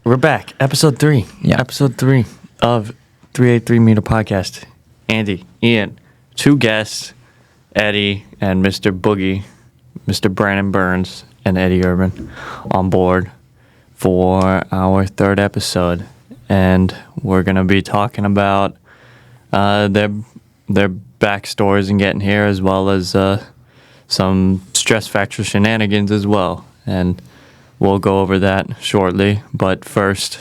We're back. Episode 3. Yeah. Episode 3 of 383 Meter Podcast. Andy, Ian, 2 guests, Eddie and Mr. Boogie, Mr. Brannon Burns and Eddie Urban on board for our 3rd episode. And we're going to be talking about their backstories and getting here, as well as some stress fracture shenanigans as well. And we'll go over that shortly. But first,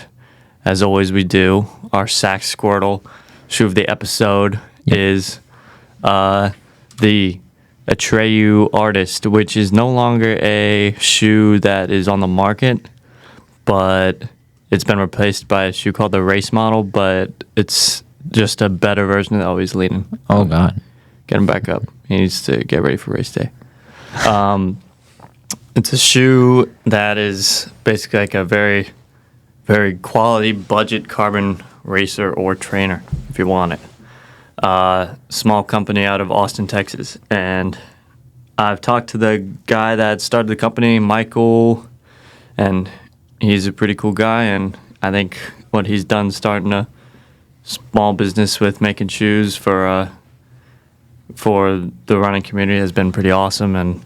as always we do, our Sack Squirtle shoe of the episode is the Atreyu Artist, which is no longer a shoe that is on the market, but it's been replaced by a shoe called the Race Model, but it's just a better version. Oh, he's leaning. Oh, God. Get him back up. He needs to get ready for race day. It's a shoe that is basically like a very, very quality budget carbon racer or trainer, if you want it. Small company out of Austin, Texas. And I've talked to the guy that started the company, Michael, and he's a pretty cool guy. And I think what he's done starting a small business with making shoes for the running community has been pretty awesome. And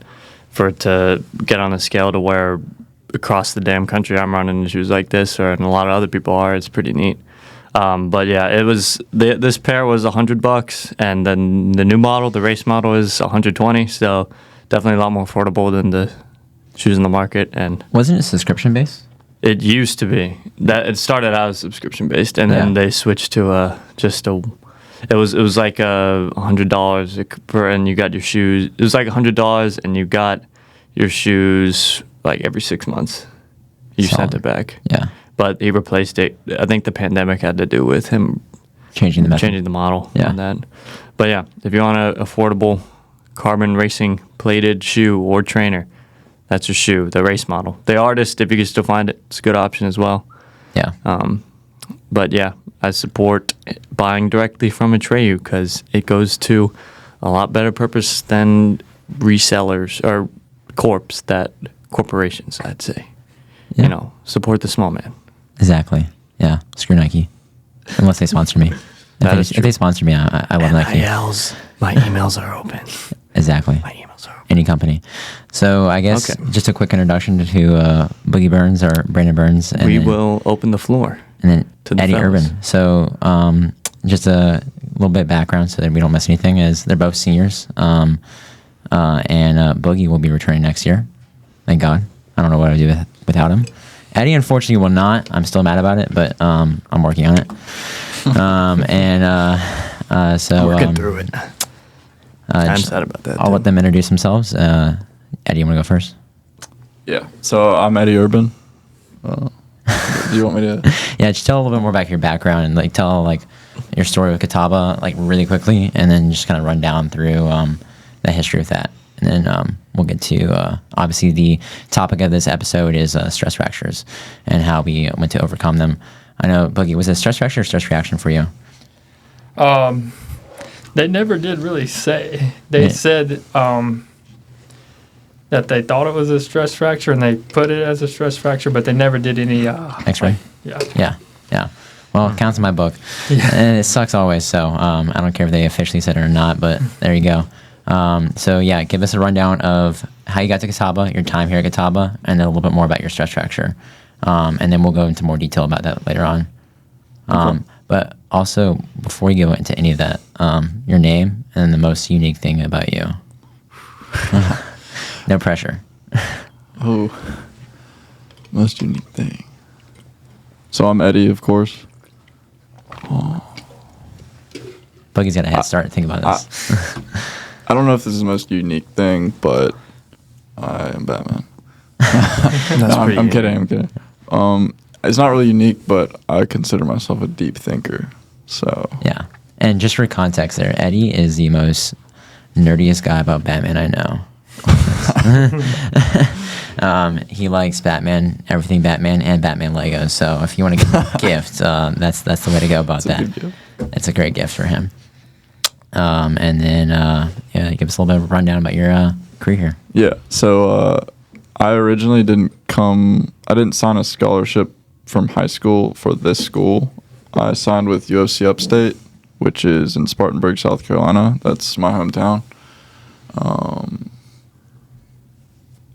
for it to get on a scale to where across the damn country I'm running shoes like this, and a lot of other people are, it's pretty neat. But yeah, it was this pair was $100, and then the new model, the Race Model, is $120. So definitely a lot more affordable than the shoes in the market. And wasn't it subscription based? It used to be that it started out as subscription based, and then they switched to It was like $100 and you got your shoes. It was like $100 and you got your shoes like every 6 months. You sent it back. Yeah. But he replaced it. I think the pandemic had to do with him changing the model on that. But yeah, if you want an affordable carbon racing plated shoe or trainer, that's your shoe, the Race Model. The Artist, if you can still find it, it's a good option as well. Yeah. But yeah, I support buying directly from Atreyu because it goes to a lot better purpose than resellers or corporations, I'd say. Yeah. You know, support the small man. Exactly. Yeah. Screw Nike. Unless they sponsor me. If they sponsor me, I love Nike. My emails are open. Exactly. My emails are open. Any company. So I guess just a quick introduction to Boogie Burns or Brandon Burns. And we will open the floor. And then to the Eddie fellas. Urban. So just a little bit of background so that we don't miss anything is they're both seniors. And Boogie will be returning next year. Thank God. I don't know what I'd do without him. Eddie, unfortunately, will not. I'm still mad about it, but I'm working on it. So working through it. I'm sad about that. I'll let them introduce themselves. Eddie, you want to go first? Yeah. So I'm Eddie Urban. Do you want me to? Yeah, just tell a little bit more about your background and like tell like your story with Catawba like really quickly, and then just kind of run down through the history of that, and then we'll get to obviously the topic of this episode is stress fractures and how we went to overcome them. I know, Boogie, was it stress fracture or stress reaction for you? They never did really say. They said that they thought it was a stress fracture and they put it as a stress fracture, but they never did any X-ray. Yeah. Well, it counts in my book. And it sucks always, so I don't care if they officially said it or not, but there you go. So yeah, give us a rundown of how you got to Catawba, your time here at Catawba, and then a little bit more about your stress fracture. And then we'll go into more detail about that later on. But also, before we go into any of that, your name and the most unique thing about you. No pressure. Oh, most unique thing. So I'm Eddie, of course. Boogie's got a head start. Think about this. I don't know if this is the most unique thing, but I am Batman. I'm kidding. It's not really unique, but I consider myself a deep thinker. So yeah, and just for context, there, Eddie is the most nerdiest guy about Batman I know. He likes Batman, everything Batman, and Batman Legos. So if you want to get a gift, that's the way to go about that. It's a great gift for him. And then give us a little bit of a rundown about your career here. Yeah. So I originally didn't sign a scholarship from high school for this school, I signed with UFC Upstate, which is in Spartanburg, South Carolina. That's my hometown.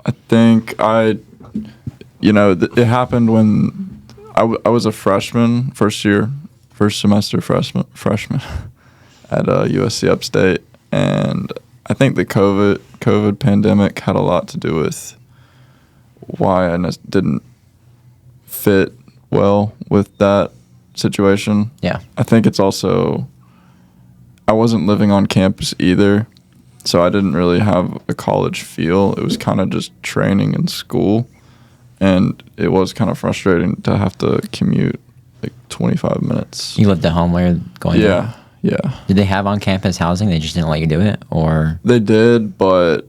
I think it happened when I was a freshman, first semester freshman at USC Upstate, and I think the COVID pandemic had a lot to do with why I didn't fit well with that situation. Yeah. I think it's also I wasn't living on campus either, so I didn't really have a college feel. It was kind of just training in school, and it was kind of frustrating to have to commute like 25 minutes. You lived at home while you're going there? Yeah. Yeah. Did they have on-campus housing? They just didn't let you do it, or? They did, but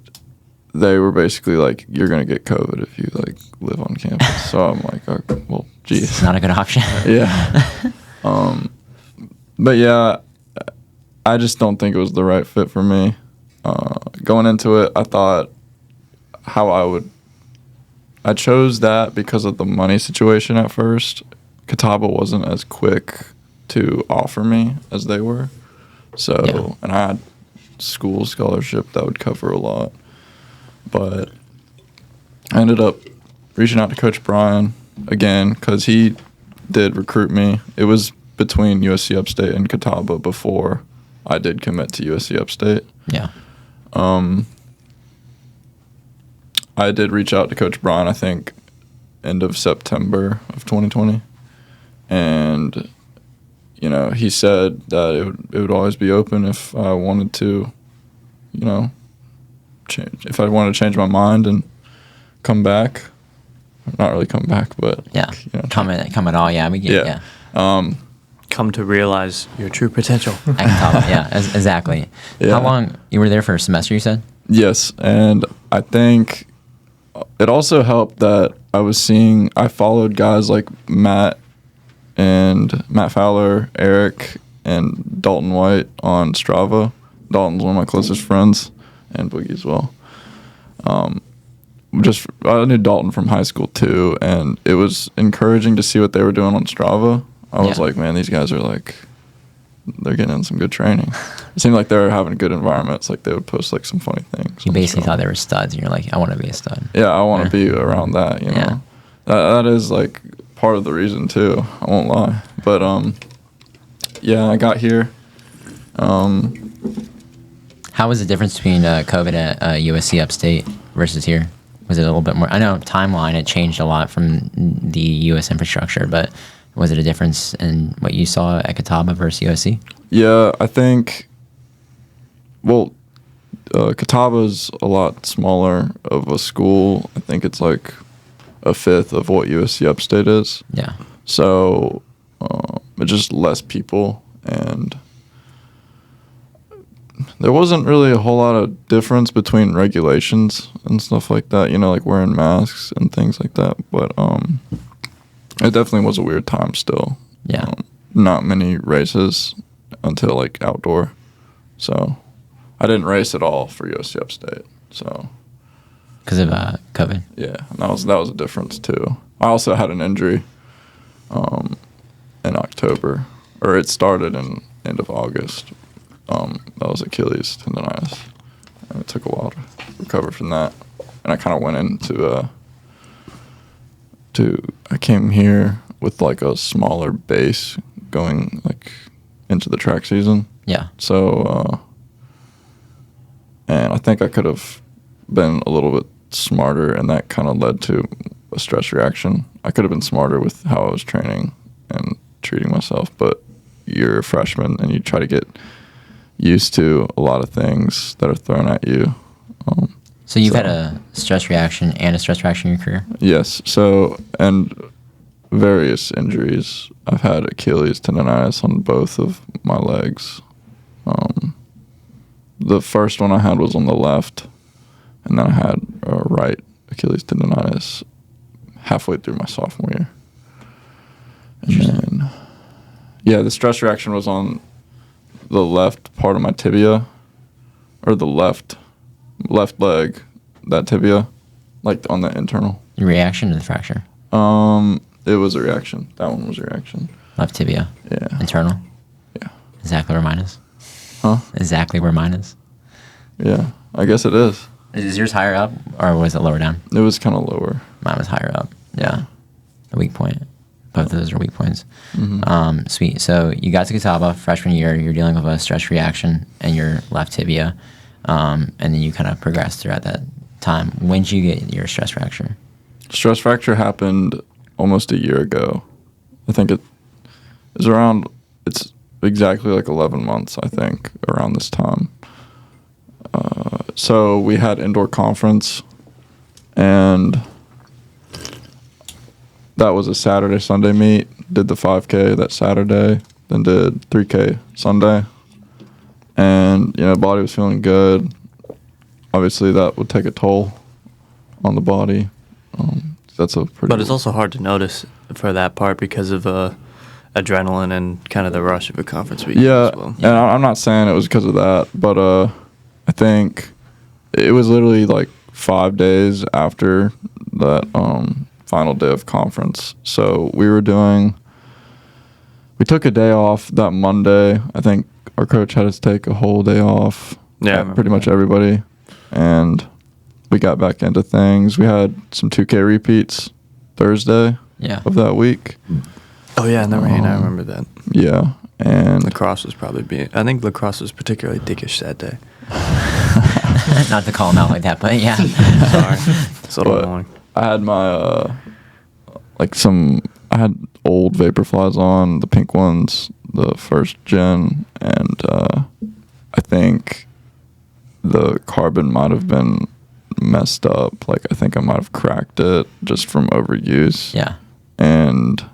they were basically like, you're going to get COVID if you like live on campus. So I'm like, okay, well, geez. It's not a good option. Yeah. But yeah, I just don't think it was the right fit for me. Going into it, I thought I chose that because of the money situation at first. Catawba wasn't as quick to offer me as they were. So, Yeah. And I had school scholarship that would cover a lot. But I ended up reaching out to Coach Brian again because he did recruit me. It was between USC Upstate and Catawba before I did commit to USC Upstate. Yeah. I did reach out to Coach Brian, I think, end of September of 2020. And, he said that it would always be open if I wanted to, change. If I wanted to change my mind and come back. Not really come back, but... Yeah. Come at all, yeah. We get, yeah. Come to realize your true potential. At Catawba, yeah, exactly. Yeah. How long? You were there for a semester, you said? Yes, and I think it also helped that I followed guys like Matt Fowler, Eric, and Dalton White on Strava. Dalton's one of my closest friends, and Boogie as well. I knew Dalton from high school too, and it was encouraging to see what they were doing on Strava. I was like, man, these guys are they're getting in some good training. It seemed like they were having a good environment. It's like they would post some funny things. You basically thought they were studs, and you're like, I want to be a stud. Yeah, I want to be around that, know. That is part of the reason too. I won't lie. But I got here. How was the difference between COVID at USC Upstate versus here? Was it a little bit more? I know timeline, it changed a lot from the U.S. infrastructure, but was it a difference in what you saw at Catawba versus USC? Yeah, I think, Catawba's a lot smaller of a school. I think it's like a fifth of what USC Upstate is. Yeah. So it's just less people, and there wasn't really a whole lot of difference between regulations and stuff like that, like wearing masks and things like that. But it definitely was a weird time still. Yeah. Not many races until outdoor. So I didn't race at all for USC Upstate. So because of COVID. Yeah, and that was a difference too. I also had an injury in October, or it started in end of August. That was Achilles tendonitis, and it took a while to recover from that. And I kind of went into I came here with a smaller base going into the track season. Yeah. So, and I think I could have been a little bit smarter, and that kind of led to a stress reaction. I could have been smarter with how I was training and treating myself, but you're a freshman and you try to get used to a lot of things that are thrown at you. So you've had a stress reaction and a stress reaction in your career? Yes. So, and various injuries. I've had Achilles tendonitis on both of my legs. The first one I had was on the left, and then I had a right Achilles tendonitis halfway through my sophomore year. And then, the stress reaction was on the left part of my tibia, or the left leg, that tibia, on the internal. Reaction to the fracture? It was a reaction. That one was a reaction. Left tibia. Yeah. Internal. Yeah. Exactly where mine is. Huh? Exactly where mine is. Yeah. I guess it is. Is yours higher up or was it lower down? It was kind of lower. Mine was higher up. Yeah. The weak point. Both of those are weak points. Mm-hmm. Sweet. So you got to Catawba freshman year. You're dealing with a stress reaction in your left tibia. And then you kind of progressed throughout that time. When did you get your stress fracture? Stress fracture happened almost a year ago. I think it is around, it's exactly like 11 months, I think, around this time. So we had indoor conference, and that was a Saturday, Sunday meet. Did the 5K that Saturday, then did 3K Sunday. And, body was feeling good. Obviously, that would take a toll on the body. That's a pretty... But it's also hard to notice for that part because of adrenaline and kind of the rush of a conference week. Yeah, as well. And I'm not saying it was because of that, but I think it was literally like 5 days after that final day of conference. So we took a day off that Monday. I think our coach had us take a whole day off. Yeah, pretty much everybody. And we got back into things. We had some 2K repeats Thursday of that week. Oh, yeah, in the rain. I remember that. Yeah. And lacrosse was probably I think lacrosse was particularly dickish that day. Not to call him out like that, but yeah. Sorry. It's a little annoying. I had my, I had old Vaporflies on, the pink ones, the first gen, and I think the carbon might have been messed up. Like, I think I might have cracked it just from overuse. Yeah. And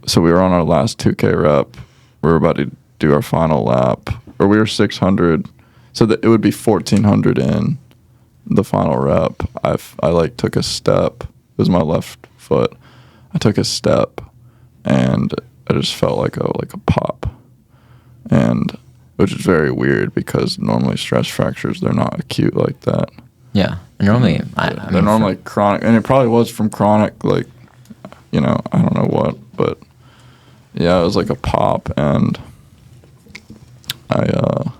so we were on our last 2K rep. We were about to do our final lap, or we were 600. So that it would be 1400 in the final rep. I took a step. It was my left foot. I took a step, and I just felt like a pop, and which is very weird because normally stress fractures, they're not acute like that. Yeah, normally they're normally chronic, and it probably was from chronic, I don't know what, but yeah, it was like a pop, and I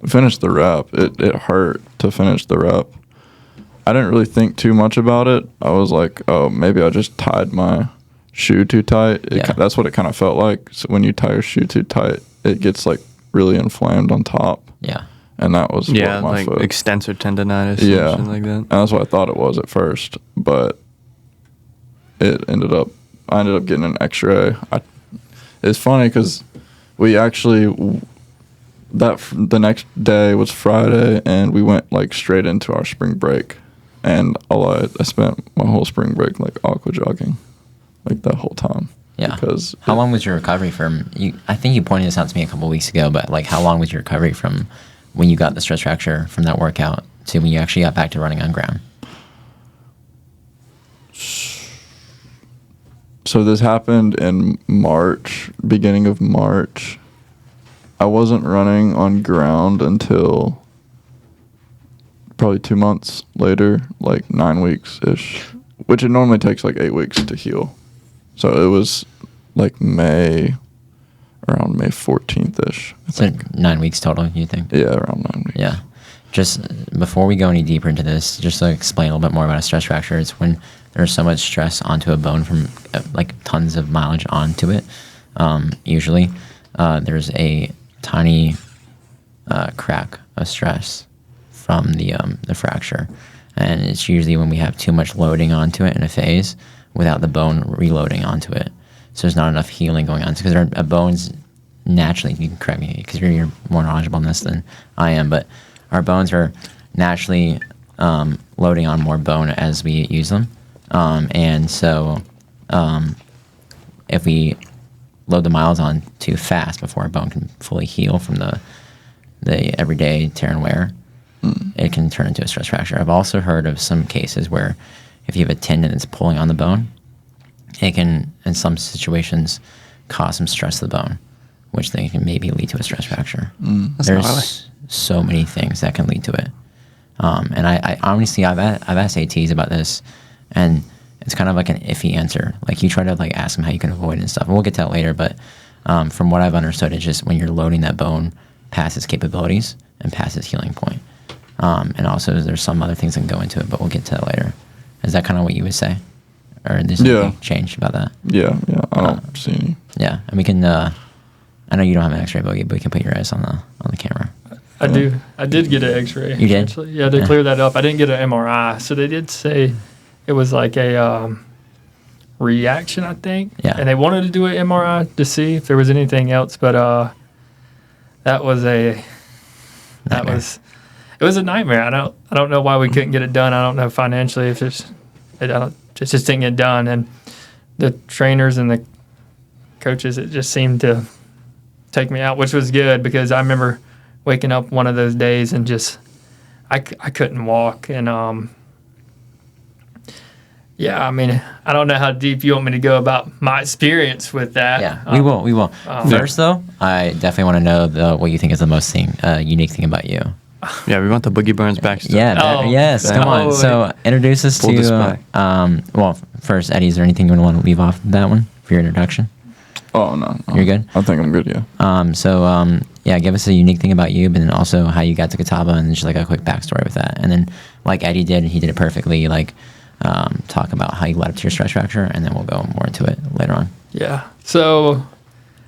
finished the rep. It hurt to finish the rep. I didn't really think too much about it. I was like, oh, maybe I just tied my shoe too tight. That's what it kind of felt like. So when you tie your shoe too tight, it gets like really inflamed on top. Yeah. And that was what my foot. Extensor tendonitis. Yeah. Something like that. And that's what I thought it was at first, but I ended up getting an X-ray. It's funny because we actually the next day was Friday, and we went like straight into our spring break, and I spent my whole spring break like aqua jogging, like that whole time. Yeah. Because how long was your recovery from? I think you pointed this out to me a couple of weeks ago, but like, how long was your recovery from when you got the stress fracture from that workout to when you actually got back to running on ground? So this happened in March, beginning of March. I wasn't running on ground until probably 2 months later, like 9 weeks-ish, which it normally takes like 8 weeks to heal. So it was like around May 14th-ish, I think. 9 weeks total, you think? Yeah, around 9 weeks. Yeah. Just before we go any deeper into this, just to explain a little bit more about a stress fracture, it's when there's so much stress onto a bone from like tons of mileage onto it. Usually, there's a tiny crack of stress from the fracture, and it's usually when we have too much loading onto it in a phase without the bone reloading onto it. So there's not enough healing going on because our bones naturally, you can correct me because you're more knowledgeable on this than I am, but our bones are naturally loading on more bone as we use them. And so if we load the miles on too fast before our bone can fully heal from the everyday tear and wear, it can turn into a stress fracture. I've also heard of some cases where if you have a tendon that's pulling on the bone, it can, in some situations, cause some stress to the bone, which then can maybe lead to a stress fracture. There's so many things that can lead to it. And I honestly, I've asked ATs about this, and it's kind of like an iffy answer. Like you try to like ask them how you can avoid it and stuff. And we'll get to that later. But from what I've understood, it's just when you're loading that bone past its capabilities and past its healing point. And also there's some other things that can go into it, but we'll get to that later. Is that kind of what you would say? Or there's anything changed about that? Yeah. I don't see any. Yeah, and we can. I know you don't have an X-ray boogie, but we can put your eyes on the camera. I do. I did get an X-ray. You did? Actually. Yeah, they cleared that up. I didn't get an MRI, so they did say it was like a reaction, I think. Yeah. And they wanted to do an MRI to see if there was anything else, but that was a Nightmare. It was a nightmare. I don't know why we couldn't get it done. I don't know financially if it just didn't get done, and the trainers and the coaches, it just seemed to take me out, which was good because I remember waking up one of those days and just I couldn't walk. And I mean, I don't know how deep you want me to go about my experience with that. Yeah, we will. First, though, I definitely want to know what you think is the most unique thing about you. Yeah, we want the Boogie Burns backstory. Yeah, yes, come on. So introduce us Full display. Well, first, Eddie, is there anything you want to leave off that one for your introduction? Oh, no. You're good? I think I'm good, yeah. Give us a unique thing about you, but then also how you got to Catawba and just like a quick backstory with that. And then, like Eddie did, he did it perfectly, like talk about how you led up to your stress fracture, and then we'll go more into it later on. Yeah. So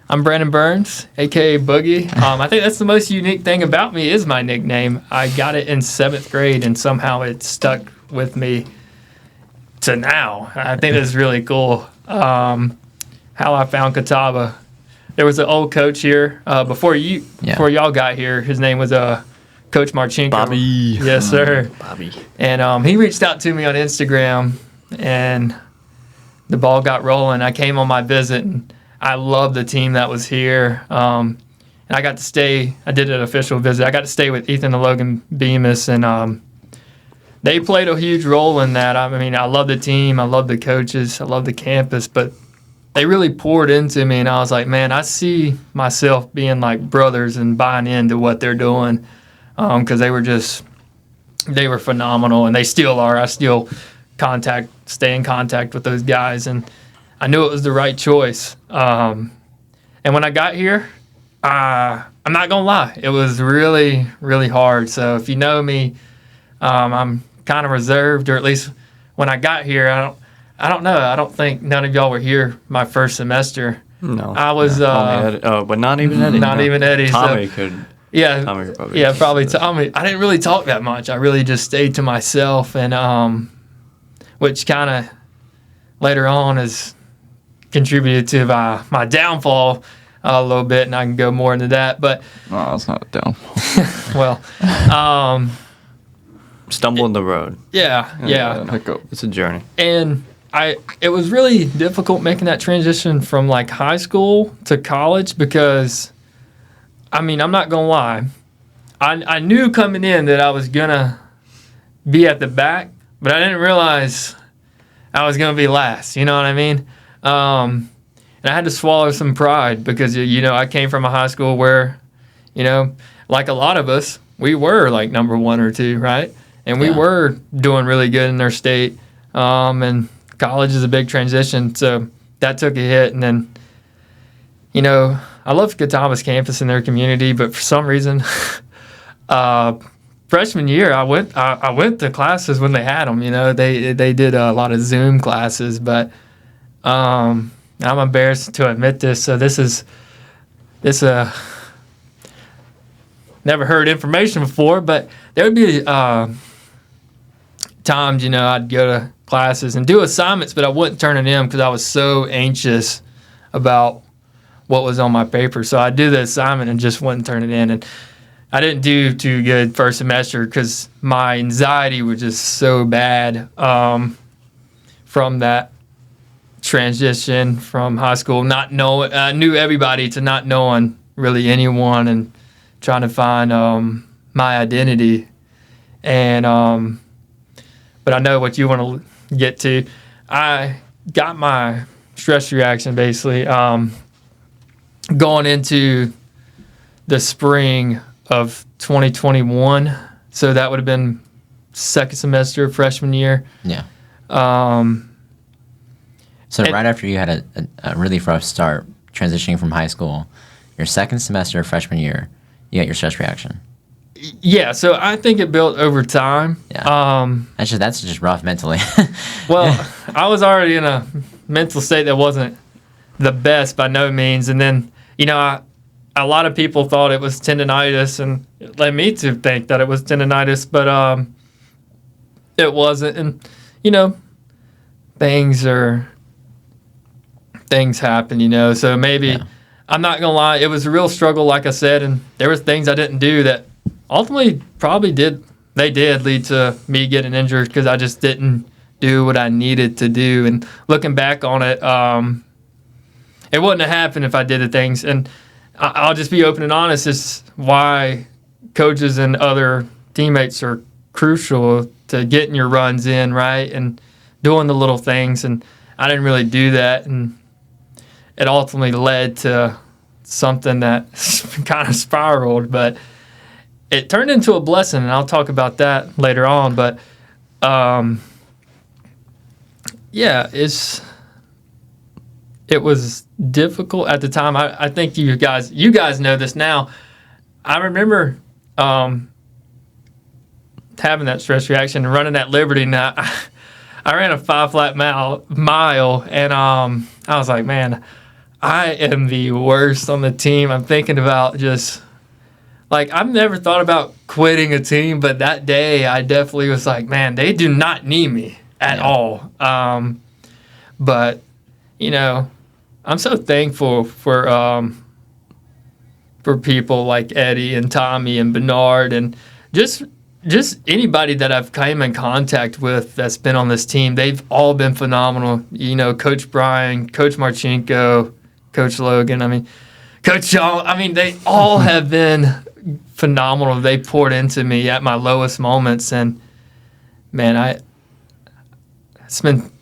I'm Brannon Burns, a.k.a. Boogie. I think that's the most unique thing about me is my nickname. I got it in 7th grade, and somehow it stuck with me to now. I think that's really cool. How I found Catawba. There was an old coach here before y'all got here. His name was Coach Marchenko. Bobby. Yes, sir. Bobby. And he reached out to me on Instagram, and the ball got rolling. I came on my visit, and I loved the team that was here. And I got to stay. I did an official visit. I got to stay with Ethan and Logan Bemis, and they played a huge role in that. I mean, I love the team. I love the coaches. I love the campus, but they really poured into me, and I was like, man, I see myself being like brothers and buying into what they're doing because they were phenomenal, and they still are. I still stay in contact with those guys, and I knew it was the right choice. And when I got here, I'm not going to lie, it was really, really hard. So if you know me, I'm kind of reserved, or at least when I got here, I don't know. I don't think none of y'all were here my first semester. No. I was. But not even Eddie. Not even Eddie. Tommy so, could. Yeah. Tommy could probably. Yeah, probably Tommy. I didn't really talk that much. I really just stayed to myself, and which kind of later on has contributed to my downfall a little bit, and I can go more into that. But No, that's not a downfall. well, Stumble in the road. yeah. Hiccup. It's a journey. And it was really difficult making that transition from like high school to college because, I mean, I'm not going to lie. I knew coming in that I was going to be at the back, but I didn't realize I was going to be last. You know what I mean? And I had to swallow some pride because, I came from a high school where, like a lot of us, we were like number 1 or 2, right? And we were doing really good in our state. And college is a big transition, so that took a hit. And then, I love Catawba's campus and their community, but for some reason, freshman year, I went to classes when they had them. They did a lot of Zoom classes, but I'm embarrassed to admit this. So this never heard information before, but there would be times, I'd go to classes and do assignments, but I wouldn't turn it in because I was so anxious about what was on my paper. So I'd do the assignment and just wouldn't turn it in. And I didn't do too good first semester because my anxiety was just so bad from that transition from high school, not knowing, I knew everybody to not knowing really anyone and trying to find my identity. And but I know what you want to get to. I got my stress reaction basically going into the spring of 2021. So that would have been second semester of freshman year. Yeah. So right after you had a really rough start transitioning from high school, your second semester of freshman year, you got your stress reaction. Yeah, so I think it built over time. Yeah. That's just rough mentally. Well, I was already in a mental state that wasn't the best by no means. And then, a lot of people thought it was tendonitis, and it led me to think that it was tendonitis, but it wasn't. And, things happen, so maybe, I'm not going to lie, it was a real struggle, like I said, and there was things I didn't do that ultimately probably did lead to me getting injured because I just didn't do what I needed to do. And looking back on it, it wouldn't have happened if I did the things. And I'll just be open and honest. It's why coaches and other teammates are crucial to getting your runs in, right, and doing the little things. And I didn't really do that, and it ultimately led to something that kind of spiraled. But it turned into a blessing, and I'll talk about that later on. But, it was difficult at the time. I think you guys know this now. I remember having that stress reaction and running at Liberty. Now, I ran a 5 flat mile, and I was like, man, I am the worst on the team. I'm thinking about just – I've never thought about quitting a team, but that day I definitely was like, man, they do not need me at all. But, I'm so thankful for people like Eddie and Tommy and Bernard and just anybody that I've come in contact with that's been on this team. They've all been phenomenal. Coach Brian, Coach Marchenko, Coach Logan, Coach John. They all have been phenomenal. They poured into me at my lowest moments, and man,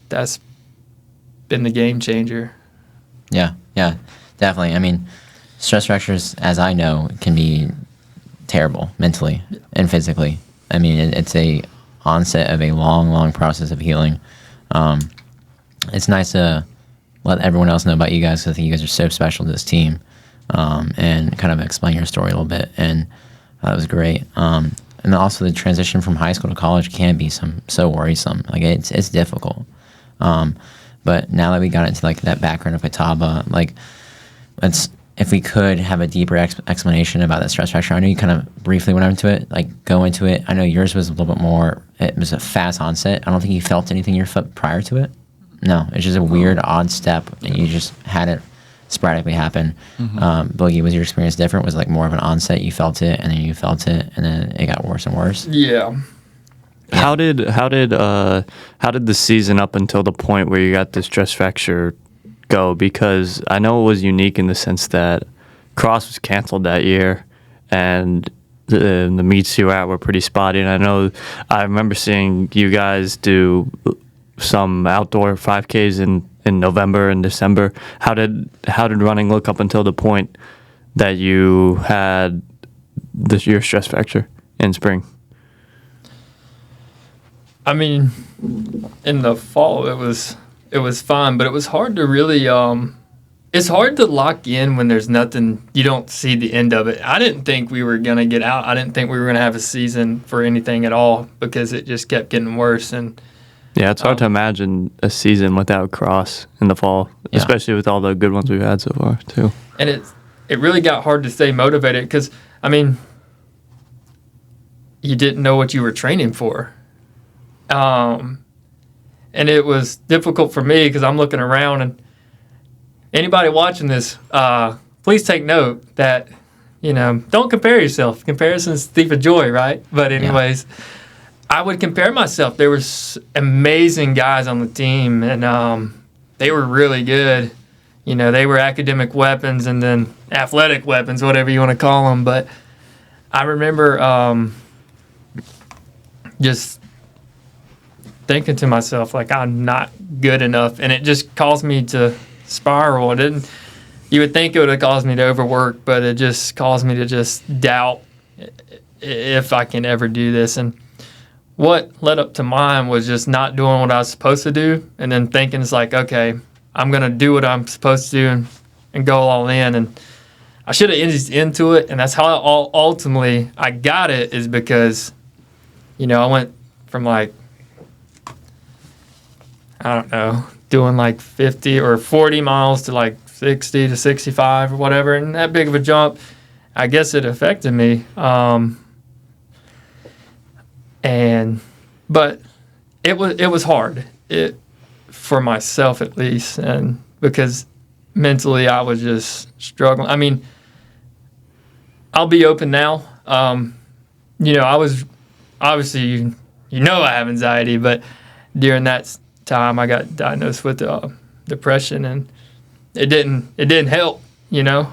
that's been the game changer. Yeah, definitely. Stress fractures, as I know, can be terrible mentally and physically. It's a onset of a long process of healing. It's nice to let everyone else know about you guys, because I think you guys are so special to this team, and kind of explain your story a little bit. And that was great. And also the transition from high school to college can be so worrisome. It's difficult. But now that we got into that background of Catawba, if we could have a deeper explanation about that stress fracture. I know you kind of briefly went into it, go into it. I know yours was a little bit more, it was a fast onset. I don't think you felt anything in your foot prior to it. No, it's just a weird, odd step, and you just had it sporadically happen. Boogie, was your experience different? Was it more of an onset, you felt it, and then you felt it, and then it got worse and worse? Yeah. How did the season up until the point where you got the stress fracture go? Because I know it was unique in the sense that cross was canceled that year, and the meets you were at were pretty spotty. And I remember seeing you guys do some outdoor 5Ks in November and December. How did running look up until the point that you had your stress fracture in spring? In the fall it was fine, but it was hard to really it's hard to lock in when there's nothing, you don't see the end of it. I didn't think we were going to get out. I didn't think we were going to have a season for anything at all, because it just kept getting worse. And yeah, it's hard to imagine a season without cross in the fall, especially with all the good ones we've had so far too. And it really got hard to stay motivated, because you didn't know what you were training for. And it was difficult for me because I'm looking around, and anybody watching this, please take note that, don't compare yourself. Comparison's the thief of joy, right? But anyways, I would compare myself. There was amazing guys on the team, and they were really good. They were academic weapons and then athletic weapons, whatever you want to call them. But I remember just thinking to myself, I'm not good enough, and it just caused me to spiral. You would think it would have caused me to overwork, but it just caused me to just doubt if I can ever do this. And what led up to mine was just not doing what I was supposed to do, and then thinking it's okay, I'm gonna do what I'm supposed to do and go all in. And I should have eased into it, and that's how ultimately I got it, is because, you know, I went from like, I don't know, doing like 50 or 40 miles to like 60 to 65 or whatever, and that big of a jump, I guess it affected me. But it was hard, for myself at least, and because mentally I was just struggling. I mean, I'll be open now. You know, I was obviously, you know, I have anxiety, but during that time I got diagnosed with depression, and it didn't help, you know.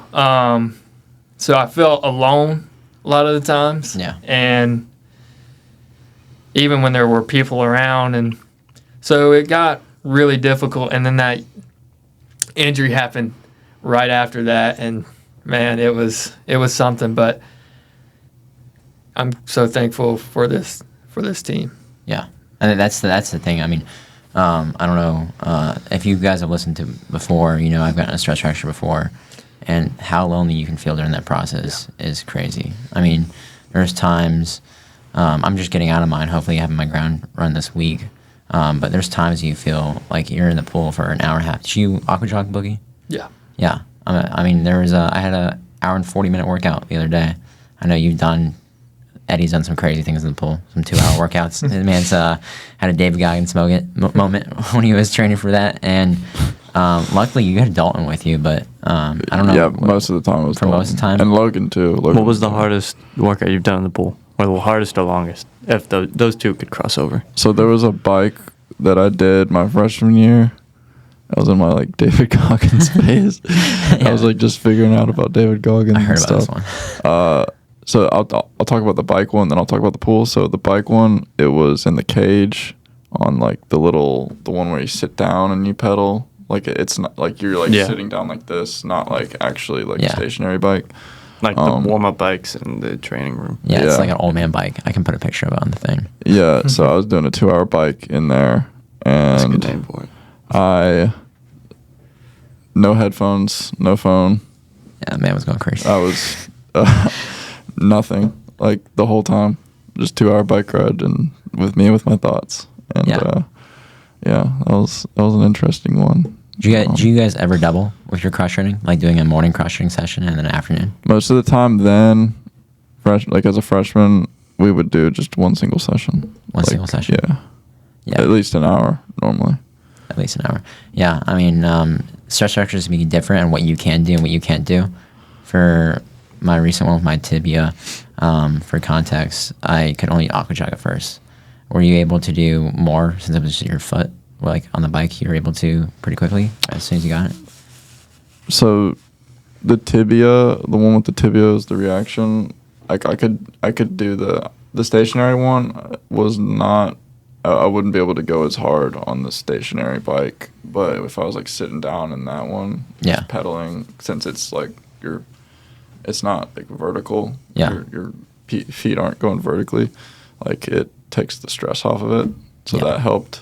So I felt alone a lot of the times. Yeah. And even when there were people around, and so it got really difficult. And then that injury happened right after that, and man, it was something. But I'm so thankful for this team. Yeah, and that's the thing. I mean, I don't know if you guys have listened to before. You know, I've gotten a stress fracture before, and how lonely you can feel during that process is crazy. I mean, there's times I'm just getting out of mine. Hopefully, having my ground run this week. But there's times you feel like you're in the pool for an hour and a half. Did you aqua jog, Boogie? Yeah. Yeah. I mean, I had an hour and 40-minute workout the other day. I know Eddie's done some crazy things in the pool, some 2-hour workouts. The man's had a David Goggins moment when he was training for that. And luckily, you had Dalton with you, but I don't know. Yeah, most of the time it was Dalton. Most of the time? And Logan, too. What was the hardest workout you've done in the pool? Or the hardest or longest, if those two could cross over? So there was a bike that I did my freshman year. I was in my like David Goggins phase. Yeah. I was like just figuring out about David Goggins. I heard and about stuff. this one. So I'll talk about the bike one, then I'll talk about the pool. So the bike one, it was in the cage on like the one where you sit down and you pedal. Like it's not like you're like sitting down like this, not like actually like a stationary bike. Like the warm-up bikes in the training room. Yeah, it's like an old man bike. I can put a picture of it on the thing. Yeah, so I was doing a 2-hour bike in there, and That's a good name for it. No headphones, no phone. Yeah, the man was going crazy. I was nothing like the whole time, just 2-hour bike ride and with my thoughts. And that was an interesting one. Do you guys ever double with your cross training, like doing a morning cross training session and then an afternoon? Most of the time, then, as a freshman, we would do just one single session. Single session. Yeah. At least an hour normally. At least an hour. Yeah, I mean, stress fractures can be different on what you can do and what you can't do. For my recent one with my tibia, for context, I could only aqua jog at first. Were you able to do more since it was just your foot? Like on the bike, you were able to pretty quickly as soon as you got it? So the tibia, the one with the tibias, the reaction, like I could do the stationary one was not, I wouldn't be able to go as hard on the stationary bike, but if I was like sitting down in that one, just pedaling, since it's like it's not like vertical, your feet aren't going vertically, like it takes the stress off of it, so that helped.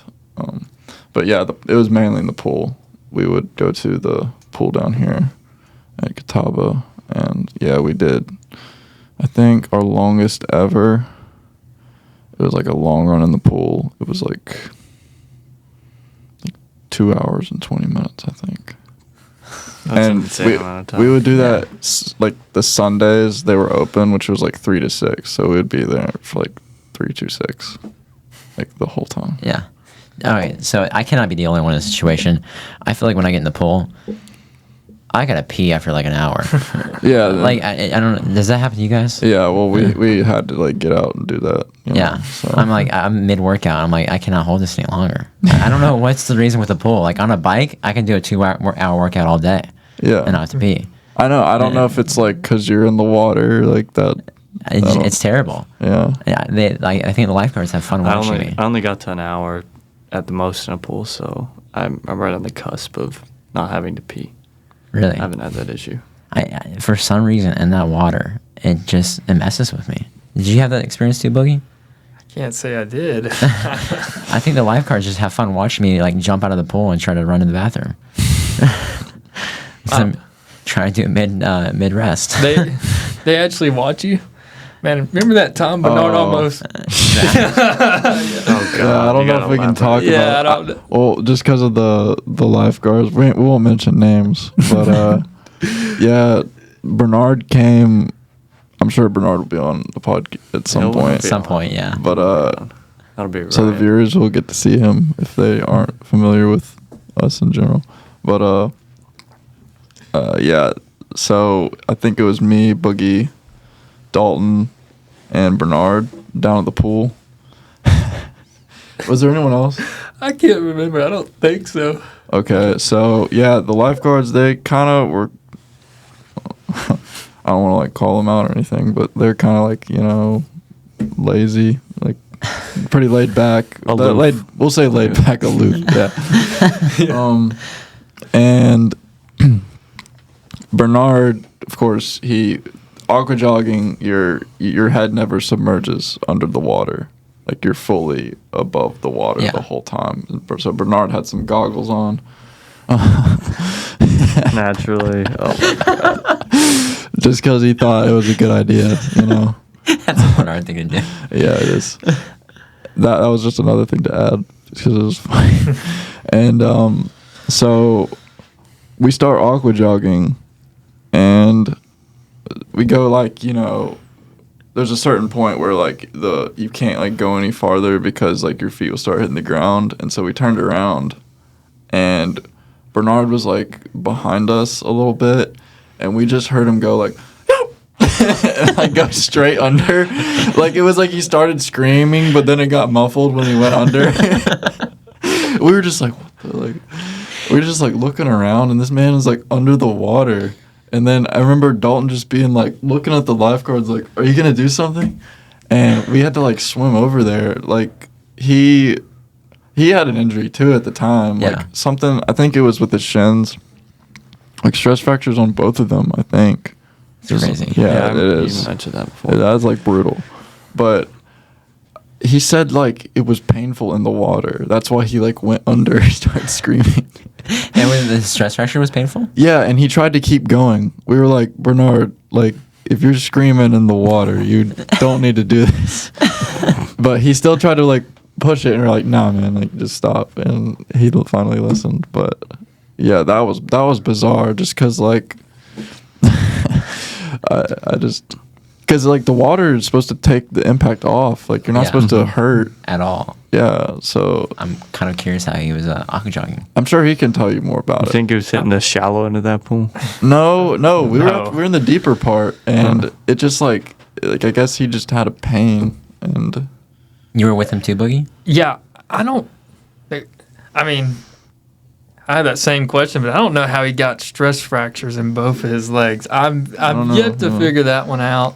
But yeah, it was mainly in the pool. We would go to the pool down here at Catawba, and yeah, we did. I think our longest ever, it was like a long run in the pool. It was like 2 hours and 20 minutes, I think. That's an insane amount of time. We would do that like the Sundays they were open, which was like 3 to 6. So we would be there for like 3 to 6, like the whole time. Yeah. All right, so I cannot be the only one in this situation. I feel like when I get in the pool, I gotta pee after like an hour. Yeah. Like I don't know. Does that happen to you guys? Yeah. Well, we had to like get out and do that. Yeah. So. I'm mid workout. I'm like, I cannot hold this any longer. I don't know what's the reason with the pool. Like on a bike, I can do a 2-hour workout all day. Yeah. And not have to pee. I know. I don't know if it's like because you're in the water like that. It's terrible. Yeah. Yeah. I think the lifeguards have fun watching me. I only got to an hour at the most in a pool, so I'm right on the cusp of not having to pee. Really? I haven't had that issue. I for some reason in that water, it messes with me. Did you have that experience too, Boogie? I can't say I did. I think the lifeguards just have fun watching me like jump out of the pool and try to run to the bathroom. I'm trying to do it mid rest. They actually watch you. Man, remember that time Bernard almost? Oh God, I don't know if we can talk Yeah, about. I don't. Well, just because of the lifeguards, we won't mention names. But yeah, Bernard came. I'm sure Bernard will be on the pod at some He'll point. At some point, yeah. But that'll be right. so the viewers will get to see him if they aren't familiar with us in general. But yeah. So I think it was me, Boogie, Dalton, and Bernard down at the pool. Was there anyone else? I can't remember. I don't think so. Okay, so yeah, the lifeguards, they kind of were. I don't want to like call them out or anything, but they're kind of like, you know, lazy, like pretty laid back. We'll say laid back, aloof. Yeah. And Bernard, of course, aqua jogging, your head never submerges under the water. Like you're fully above the water the whole time. So Bernard had some goggles on. Naturally. Oh my God. Just because he thought it was a good idea, you know. That's a Bernard thing to do. Yeah, it is. That was just another thing to add, just because it was funny. And so we start aqua jogging, and we go like, you know, there's a certain point where like you can't like go any farther because like your feet will start hitting the ground. And so we turned around, and Bernard was like behind us a little bit, and we just heard him go like, and like go straight under. Like it was like he started screaming, but then it got muffled when he went under. We were just like, what the like? We were just like looking around, and this man is like under the water. And then I remember Dalton just being like looking at the lifeguards like, are you gonna do something? And we had to like swim over there. Like he had an injury too at the time. Yeah. Like something, I think it was with his shins. Like stress fractures on both of them, I think. It's crazy. Yeah, it You is. mentioned that before. That was like brutal. But he said like it was painful in the water. That's why he like went under and started screaming. And when the stress fracture was painful? Yeah, and he tried to keep going. We were like, Bernard, like if you're screaming in the water, you don't need to do this. But he still tried to like push it, and we're like, nah, man, like just stop. And he finally listened. But yeah, that was bizarre, just because like I just. Because, like, the water is supposed to take the impact off. Like, you're not supposed to hurt. At all. Yeah, so... I'm kind of curious how he was aqua jogging. I'm sure he can tell you more about You it. think he was hitting the shallow end of that pool? No, we No. were in the deeper part, and it just, like, I guess he just had a pain, and... You were with him too, Boogie? Yeah, I mean, I had that same question, but I don't know how he got stress fractures in both of his legs. I've don't know, yet to no. figure that one out.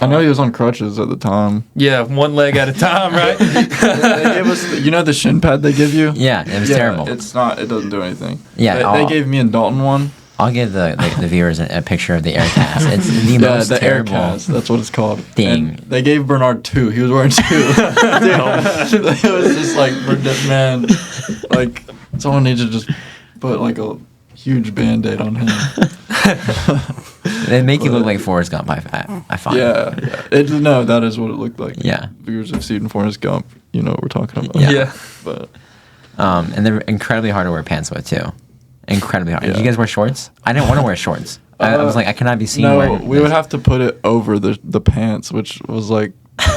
I know he was on crutches at the time. Yeah, one leg at a time, right? They gave us, you know the shin pad they give you? Yeah, it was terrible. It doesn't do anything. Yeah, They gave me and Dalton one. I'll give the viewers a picture of the air cast. It's the most the terrible Aircast, that's what it's called. thing. And they gave Bernard 2. He was wearing 2. Dude, it was just like, man, like someone needs to just put like a huge Band-Aid on him. They make you look like Forrest Gump, I find. Yeah. No, that is what it looked like. Yeah. Viewers have seen Forrest Gump. You know what we're talking about. Yeah. But And they're incredibly hard to wear pants with, too. Incredibly hard. Yeah. Did you guys wear shorts? I didn't want to wear shorts. I was like, I cannot be seen no, wearing we would this. have to put it over the pants, which was like,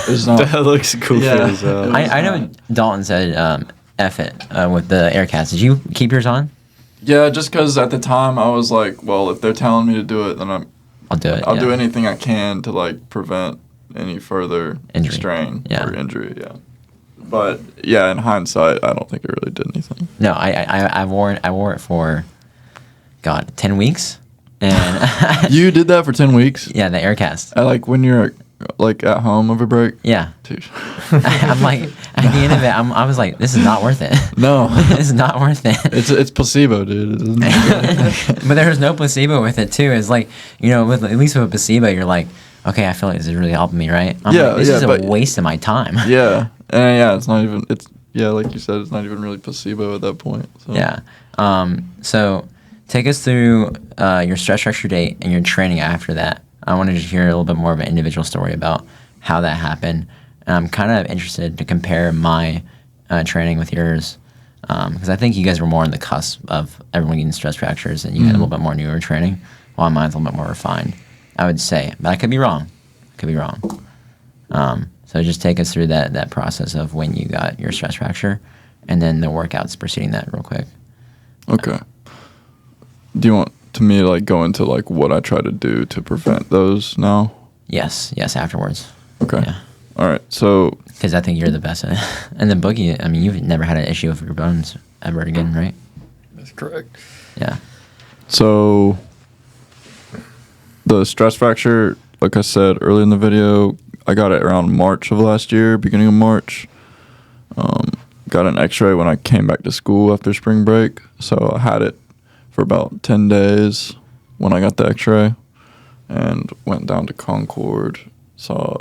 it's not. That looks goofy Yeah. as hell. I know Dalton said F it with the Aircast. Did you keep yours on? Yeah, just because at the time I was like, well, if they're telling me to do it, then I'll do it. I'll yeah. do anything I can to like prevent any further Injury. strain Yeah. or injury. Yeah. But yeah, in hindsight, I don't think it really did anything. No, I wore it for, 10 weeks. And You did that for 10 weeks? yeah, the Aircast. Like when you're like at home over break? Yeah. Dude. I'm like, at the end of it, I was like, this is not worth it. No. This is not worth it. It's placebo, dude. It doesn't But there was no placebo with it too. It's like, at least with a placebo, you're like, okay, I feel like this is really helping me, right? I'm Yeah, like, this yeah, is a but- waste of my time. yeah. And yeah, it's not even yeah, like you said, it's not even really placebo at that point. So. Yeah. So take us through your stress fracture date and your training after that. I wanted to hear a little bit more of an individual story about how that happened. And I'm kind of interested to compare my training with yours because I think you guys were more on the cusp of everyone getting stress fractures and you had a little bit more newer training, while mine's a little bit more refined, I would say. But I could be wrong. So just take us through that process of when you got your stress fracture and then the workouts preceding that real quick. Okay. Do you want me to like go into like what I try to do to prevent those now? Yes, afterwards. Okay. Yeah. All right. So Because I think you're the best at it. And then Boogie, I mean, you've never had an issue with your bones ever again, right? That's correct. Yeah. So the stress fracture, like I said early in the video, I got it around March of last year, beginning of March. Got an x-ray when I came back to school after spring break. So I had it for about 10 days when I got the x-ray and went down to Concord, saw,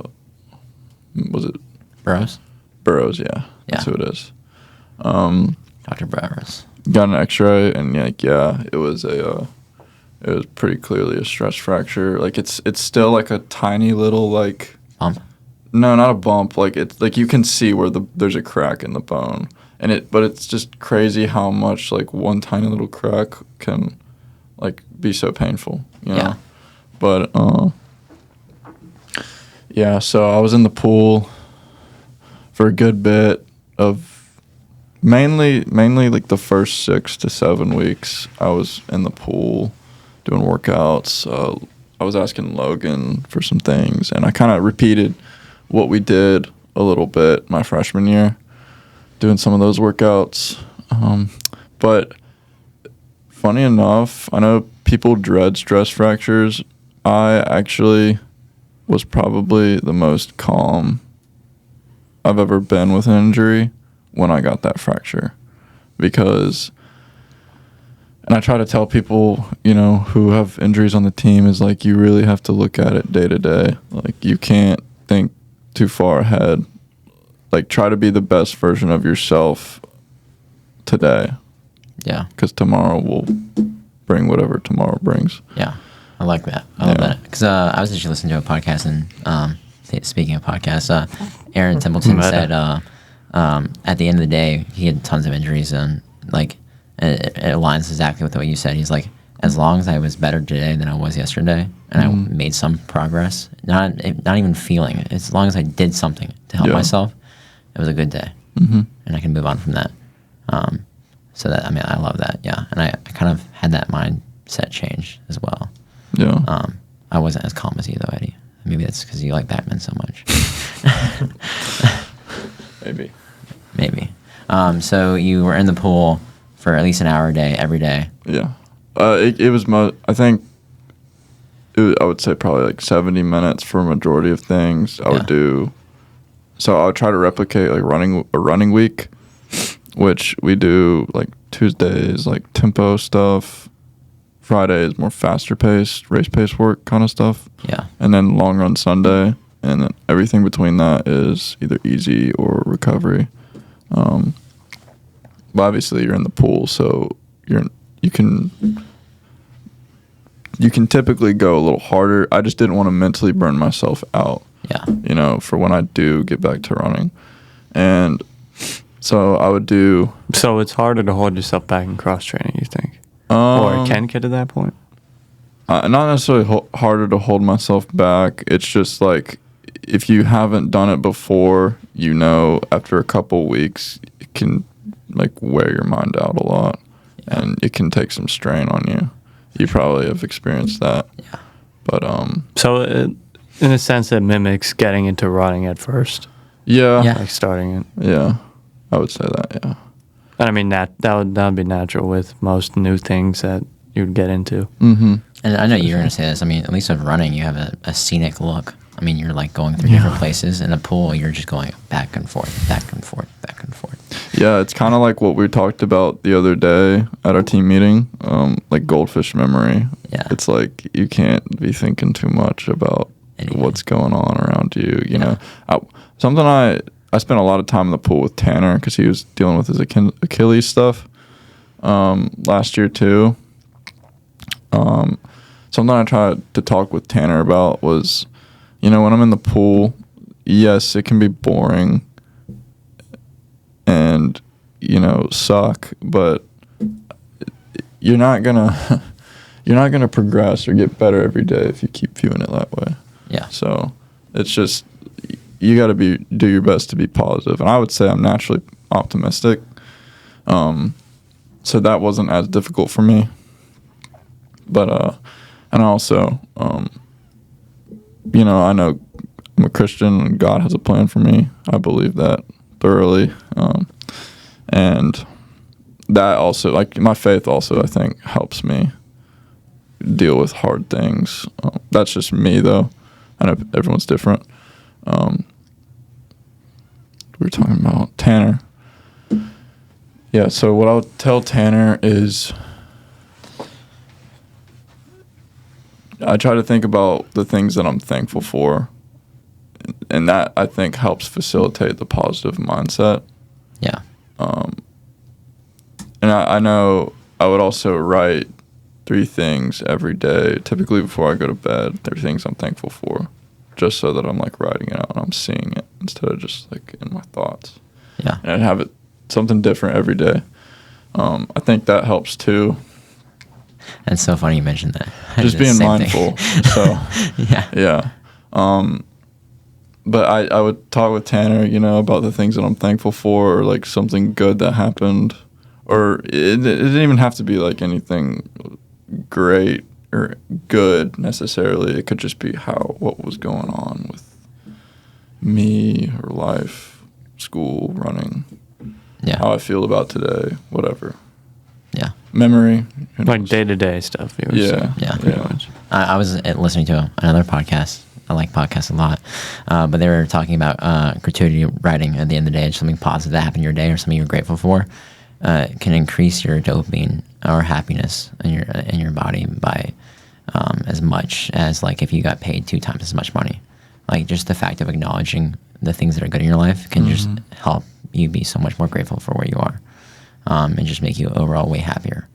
was it? Burroughs? Burroughs, yeah. That's who it is. Dr. Burroughs. Got an x-ray and it was it was pretty clearly a stress fracture. Like it's still like a tiny little like Bump? No, not a bump. Like it's like you can see where there's a crack in the bone, but it's just crazy how much like one tiny little crack can like be so painful. You know? Yeah. But so I was in the pool for a good bit of mainly like the first 6 to 7 weeks. I was in the pool doing workouts. I was asking Logan for some things, and I kind of repeated what we did a little bit my freshman year, doing some of those workouts. But funny enough, I know people dread stress fractures. I actually was probably the most calm I've ever been with an injury when I got that fracture, because, and I try to tell people, who have injuries on the team, is like, you really have to look at it day to day. Like, you can't think too far ahead. Like, try to be the best version of yourself today. Yeah. Because tomorrow will bring whatever tomorrow brings. Yeah. I like that. I love that. Because I was actually listening to a podcast, and speaking of podcasts, Aaron Templeton said at the end of the day, he had tons of injuries, and like it aligns exactly with what you said. He's like, as long as I was better today than I was yesterday, and I made some progress, not even feeling it, as long as I did something to help myself, it was a good day, and I can move on from that. So that, I mean, I love that, and I kind of had that mindset change as well. Yeah. I wasn't as calm as you though, Eddie. Maybe that's because you like Batman so much. Maybe. So you were in the pool for at least an hour a day, every day. Yeah. It was, I think, I would say probably like 70 minutes for a majority of things I would do. So I would try to replicate like a running week, which we do like Tuesdays, like tempo stuff. Fridays, more faster paced, race pace work kind of stuff. Yeah. And then long run Sunday. And then everything between that is either easy or recovery. But obviously you're in the pool, so you can typically go a little harder. I just didn't want to mentally burn myself out. Yeah. For when I do get back to running. And so I would do. So it's harder to hold yourself back in cross training, you think? Or it can get to that point? Not necessarily harder to hold myself back. It's just like, if you haven't done it before, after a couple weeks, it can like wear your mind out a lot, and it can take some strain on you. You probably have experienced that. Yeah. But so in a sense, it mimics getting into running at first. Yeah. Like starting it. Yeah, I would say that. Yeah. And I mean that would be natural with most new things that you'd get into. Mm-hmm. And I know you're going to say this. I mean, at least with running, you have a scenic look. I mean, you're like going through different places. In a pool, you're just going back and forth, back and forth, back and forth. Yeah, it's kind of like what we talked about the other day at our team meeting, like goldfish memory. Yeah. It's like you can't be thinking too much about what's going on around you. Something I I spent a lot of time in the pool with Tanner because he was dealing with his Achilles stuff last year too. Something I tried to talk with Tanner about was, when I'm in the pool, yes, it can be boring and, suck, but you're not gonna progress or get better every day if you keep viewing it that way. Yeah. So it's just, you got to do your best to be positive. And I would say I'm naturally optimistic. So that wasn't as difficult for me. But, and also, I know I'm a Christian and God has a plan for me. I believe that thoroughly. And that also, like, my faith also, I think, helps me deal with hard things. That's just me, though. I know everyone's different. We were talking about Tanner. Yeah, so what I'll tell Tanner is I try to think about the things that I'm thankful for, and that, I think, helps facilitate the positive mindset. Yeah. And I know I would also write 3 things every day, typically before I go to bed. 3 things I'm thankful for, just so that I'm, like, writing it out and I'm seeing it instead of just, like, in my thoughts. Yeah. And I'd have it something different every day. I think that helps too. It's so funny you mentioned that. Just being mindful. So yeah. But I would talk with Tanner, about the things that I'm thankful for, or like something good that happened, or it didn't even have to be like anything great or good necessarily. It could just be what was going on with me or life, school, running, how I feel about today, whatever. Yeah. Memory. Like day-to-day stuff. Yeah. Much. I was listening to another podcast. I like podcasts a lot. But they were talking about gratuity writing at the end of the day. It's something positive that happened in your day or something you're grateful for can increase your dopamine or happiness in your body by as much as like if you got paid 2 times as much money. Like just the fact of acknowledging the things that are good in your life can just help you be so much more grateful for where you are. And just make you overall way happier.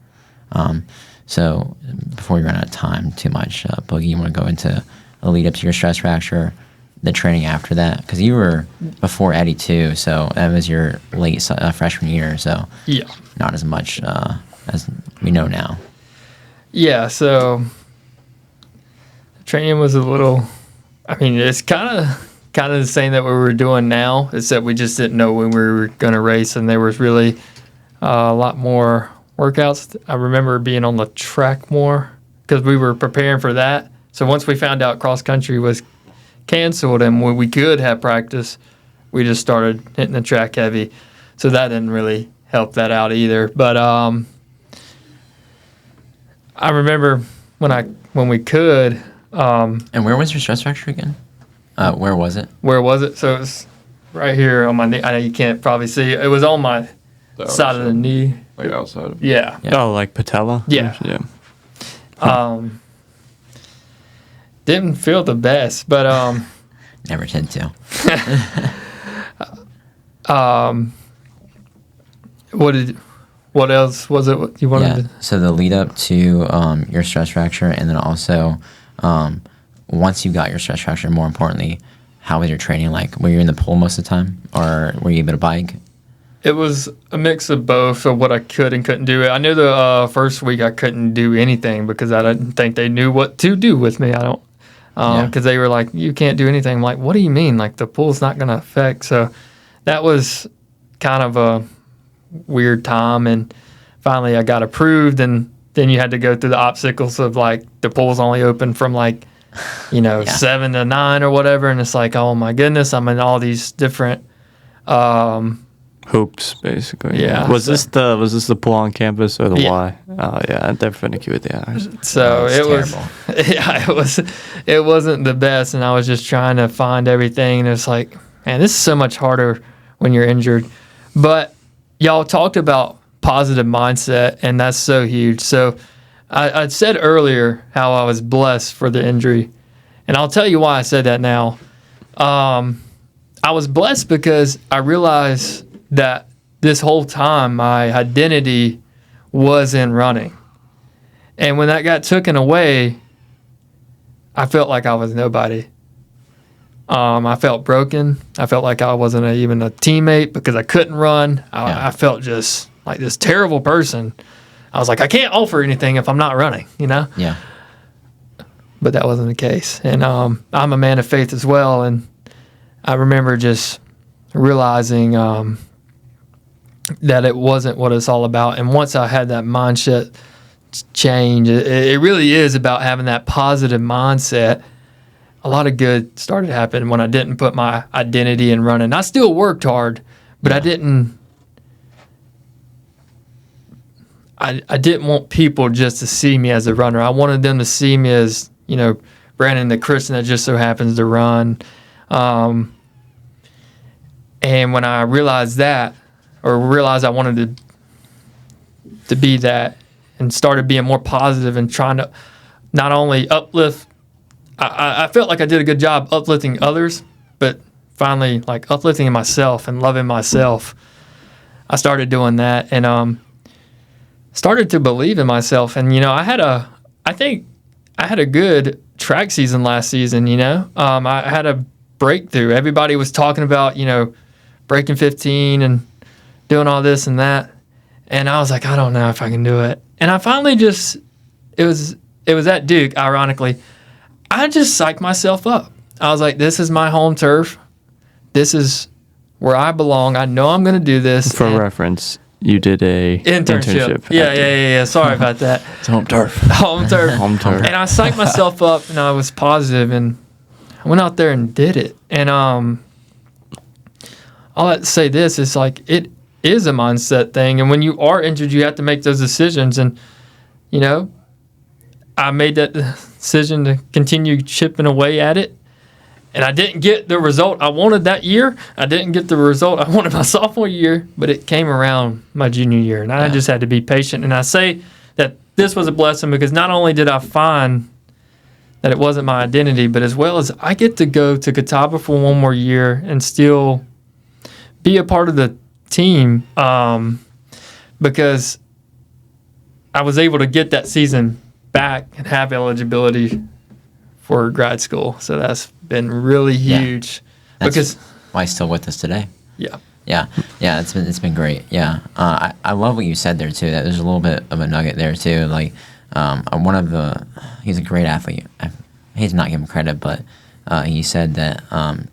So before we run out of time too much, Boogie, you want to go into the lead up to your stress fracture, the training after that? Because you were before Eddie too, so that was your late freshman year, so not as much as we know now. Yeah, so training was a little, it's kind of the same that we were doing now, except we just didn't know when we were going to race, and there was really a lot more workouts. I remember being on the track more because we were preparing for that. So once we found out cross country was canceled and when we could have practice, we just started hitting the track heavy. So that didn't really help that out either. But I remember when we could. And where was your stress fracture again? Where was it? Where was it? So it was right here on my knee. I know you can't probably see it. It was on my side of the knee. Like outside of Yeah. Oh, like patella? Yeah. Didn't feel the best, but Never tend to. What else was it you wanted to? So the lead up to your stress fracture, and then also once you got your stress fracture, more importantly, how was your training like? Were you in the pool most of the time, or were you able to bike? It was a mix of both of what I could and couldn't do. I knew the first week I couldn't do anything because I didn't think they knew what to do with me. I don't, because they were like, you can't do anything. I'm like, what do you mean? Like the pool's not going to affect. So that was kind of a weird time. And finally I got approved, and then you had to go through the obstacles of like the pool's only open from like, 7 to 9 or whatever. And it's like, oh my goodness, I'm in all these different, hoops, basically. Yeah. Was this the pool on campus or the Y? Oh yeah, they're finicky with the hours. So it was terrible. it wasn't the best, and I was just trying to find everything, and it's like, man, this is so much harder when you're injured. But y'all talked about positive mindset, and that's so huge. So I said earlier how I was blessed for the injury, and I'll tell you why I said that now. I was blessed because I realized that this whole time my identity was in running. And when that got taken away, I felt like I was nobody. I felt broken. I felt like I wasn't even a teammate because I couldn't run. I felt just like this terrible person. I was like, I can't offer anything if I'm not running, you know? Yeah. But that wasn't the case. And I'm a man of faith as well. And I remember just realizing that it wasn't what it's all about. And once I had that mindset change, it really is about having that positive mindset. A lot of good started happening when I didn't put my identity in running. I still worked hard, but I didn't want people just to see me as a runner. I wanted them to see me as, you know, Brannon, the Christian that just so happens to run. And when I realized that, or realized I wanted to be that, and started being more positive and trying to not only uplift, I felt like I did a good job uplifting others, but finally like uplifting myself and loving myself. I started doing that and started to believe in myself. And, you know, I think I had a good track season last season, you know. I had a breakthrough. Everybody was talking about, you know, breaking 15 and doing all this and that. And I was like, I don't know if I can do it. And I finally just, it was at Duke, ironically. I just psyched myself up. I was like, this is my home turf. This is where I belong. I know I'm going to do this. For reference, you did a internship. Yeah. Sorry about that. It's home turf. Home turf. Home turf. And I psyched myself up, and I was positive, and I went out there and did it. And I'll have to say this, it's like it is a mindset thing. And when you are injured, you have to make those decisions. And, you know, I made that decision to continue chipping away at it. And I didn't get the result I wanted that year. I didn't get the result I wanted my sophomore year, but it came around my junior year. And I just had to be patient. And I say that this was a blessing because not only did I find that it wasn't my identity, but as well as I get to go to Catawba for one more year and still be a part of the team because I was able to get that season back and have eligibility for grad school. So that's been really huge. That's because why he's still with us today. Yeah. It's been great. Yeah, I love what you said there too. That there's a little bit of a nugget there too. Like he's a great athlete. I hate to not give him credit, but he said that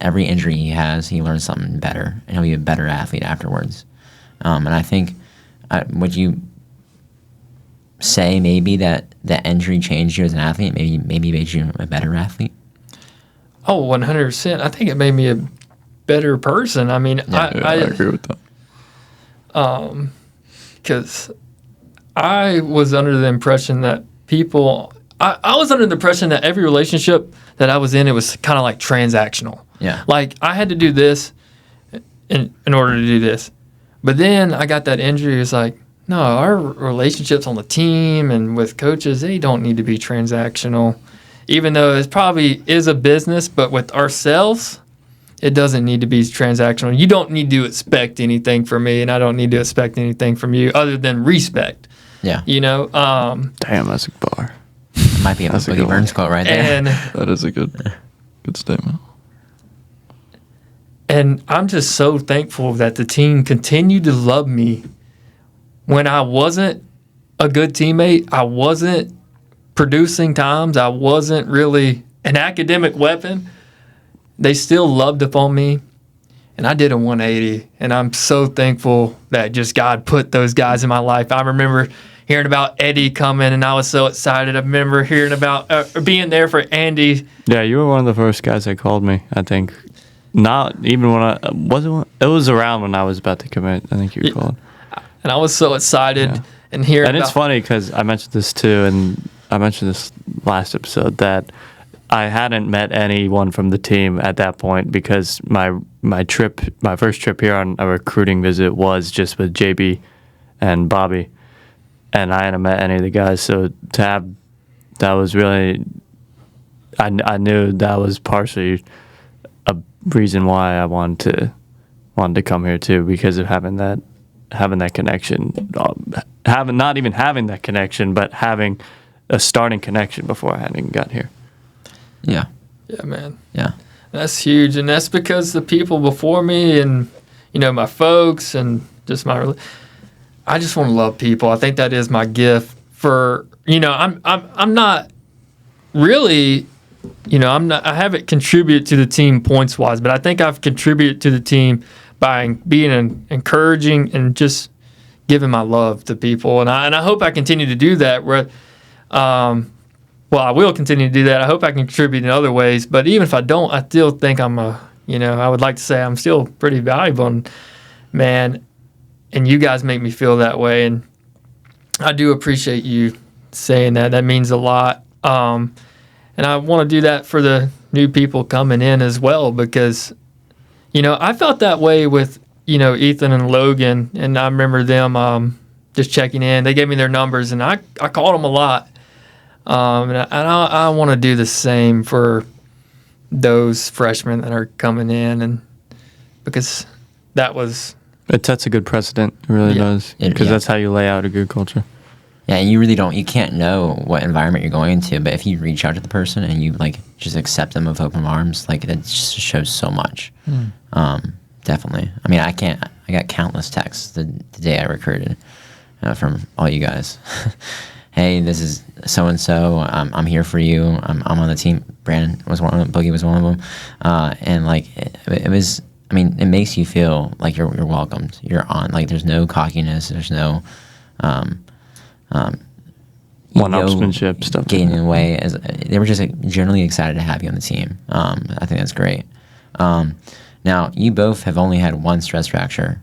every injury he has, he learns something better, and he'll be a better athlete afterwards. And I think, would you say maybe that the injury changed you as an athlete? Maybe made you a better athlete? Oh, 100%. I think it made me a better person. I mean, I agree with that. Because I was under the impression that people, I was under the impression that every relationship that I was in, it was kind of like transactional. Yeah. Like I had to do this in order to do this. But then I got that injury. It's like, no, our relationships on the team and with coaches, they don't need to be transactional. Even though it probably is a business, but with ourselves, it doesn't need to be transactional. You don't need to expect anything from me, and I don't need to expect anything from you other than respect. Yeah. You know? Damn, that's a bar. Might be a That's a Boogie good Burns one. quote right there. And That is a good statement. And I'm just so thankful that the team continued to love me when I wasn't a good teammate. I wasn't producing times. I wasn't really an academic weapon. They still loved upon me. And I did a 180. And I'm so thankful that just God put those guys in my life. I remember hearing about Eddie coming, and I was so excited. I remember hearing about being there for Andy. Yeah, you were one of the first guys that called me, I think. Not even when it was around when I was about to commit. I think you called. And I was so excited and hearing And it's funny because I mentioned this too, and I mentioned this last episode, that I hadn't met anyone from the team at that point because my first trip here on a recruiting visit was just with JB and Bobby, and I hadn't met any of the guys. So to have that was really, I knew that was partially reason why I wanted to come here too, because of having that connection, not even having that connection, but having a starting connection before I hadn't even got here. Yeah. Yeah, man. Yeah. That's huge, and that's because the people before me and, my folks and just I just want to love people. I think that is my gift for, I'm not really, I haven't contributed to the team points wise, but I think I've contributed to the team by being encouraging and just giving my love to people. And I hope I continue to do that. I will continue to do that. I hope I can contribute in other ways. But even if I don't, I still think I would like to say I'm still pretty valuable. And, man, and you guys make me feel that way. And I do appreciate you saying that. That means a lot. And I want to do that for the new people coming in as well, because, I felt that way with, Ethan and Logan. And I remember them just checking in. They gave me their numbers, and I called them a lot. And I want to do the same for those freshmen that are coming in, and because it sets a good precedent. It really does, because that's how you lay out a good culture. Yeah, and you can't know what environment you're going into, but if you reach out to the person and you just accept them with open arms, that just shows so much. Definitely. I mean, I got countless texts the day I recruited from all you guys. Hey, this is so and so. I'm here for you. I'm on the team. Brannon was one of them. Boogie was one of them. And it was. I mean, it makes you feel like you're welcomed. You're on. There's no cockiness. There's no one-upsmanship stuff. Getting in the way. They were just generally excited to have you on the team. I think that's great. Now, you both have only had one stress fracture,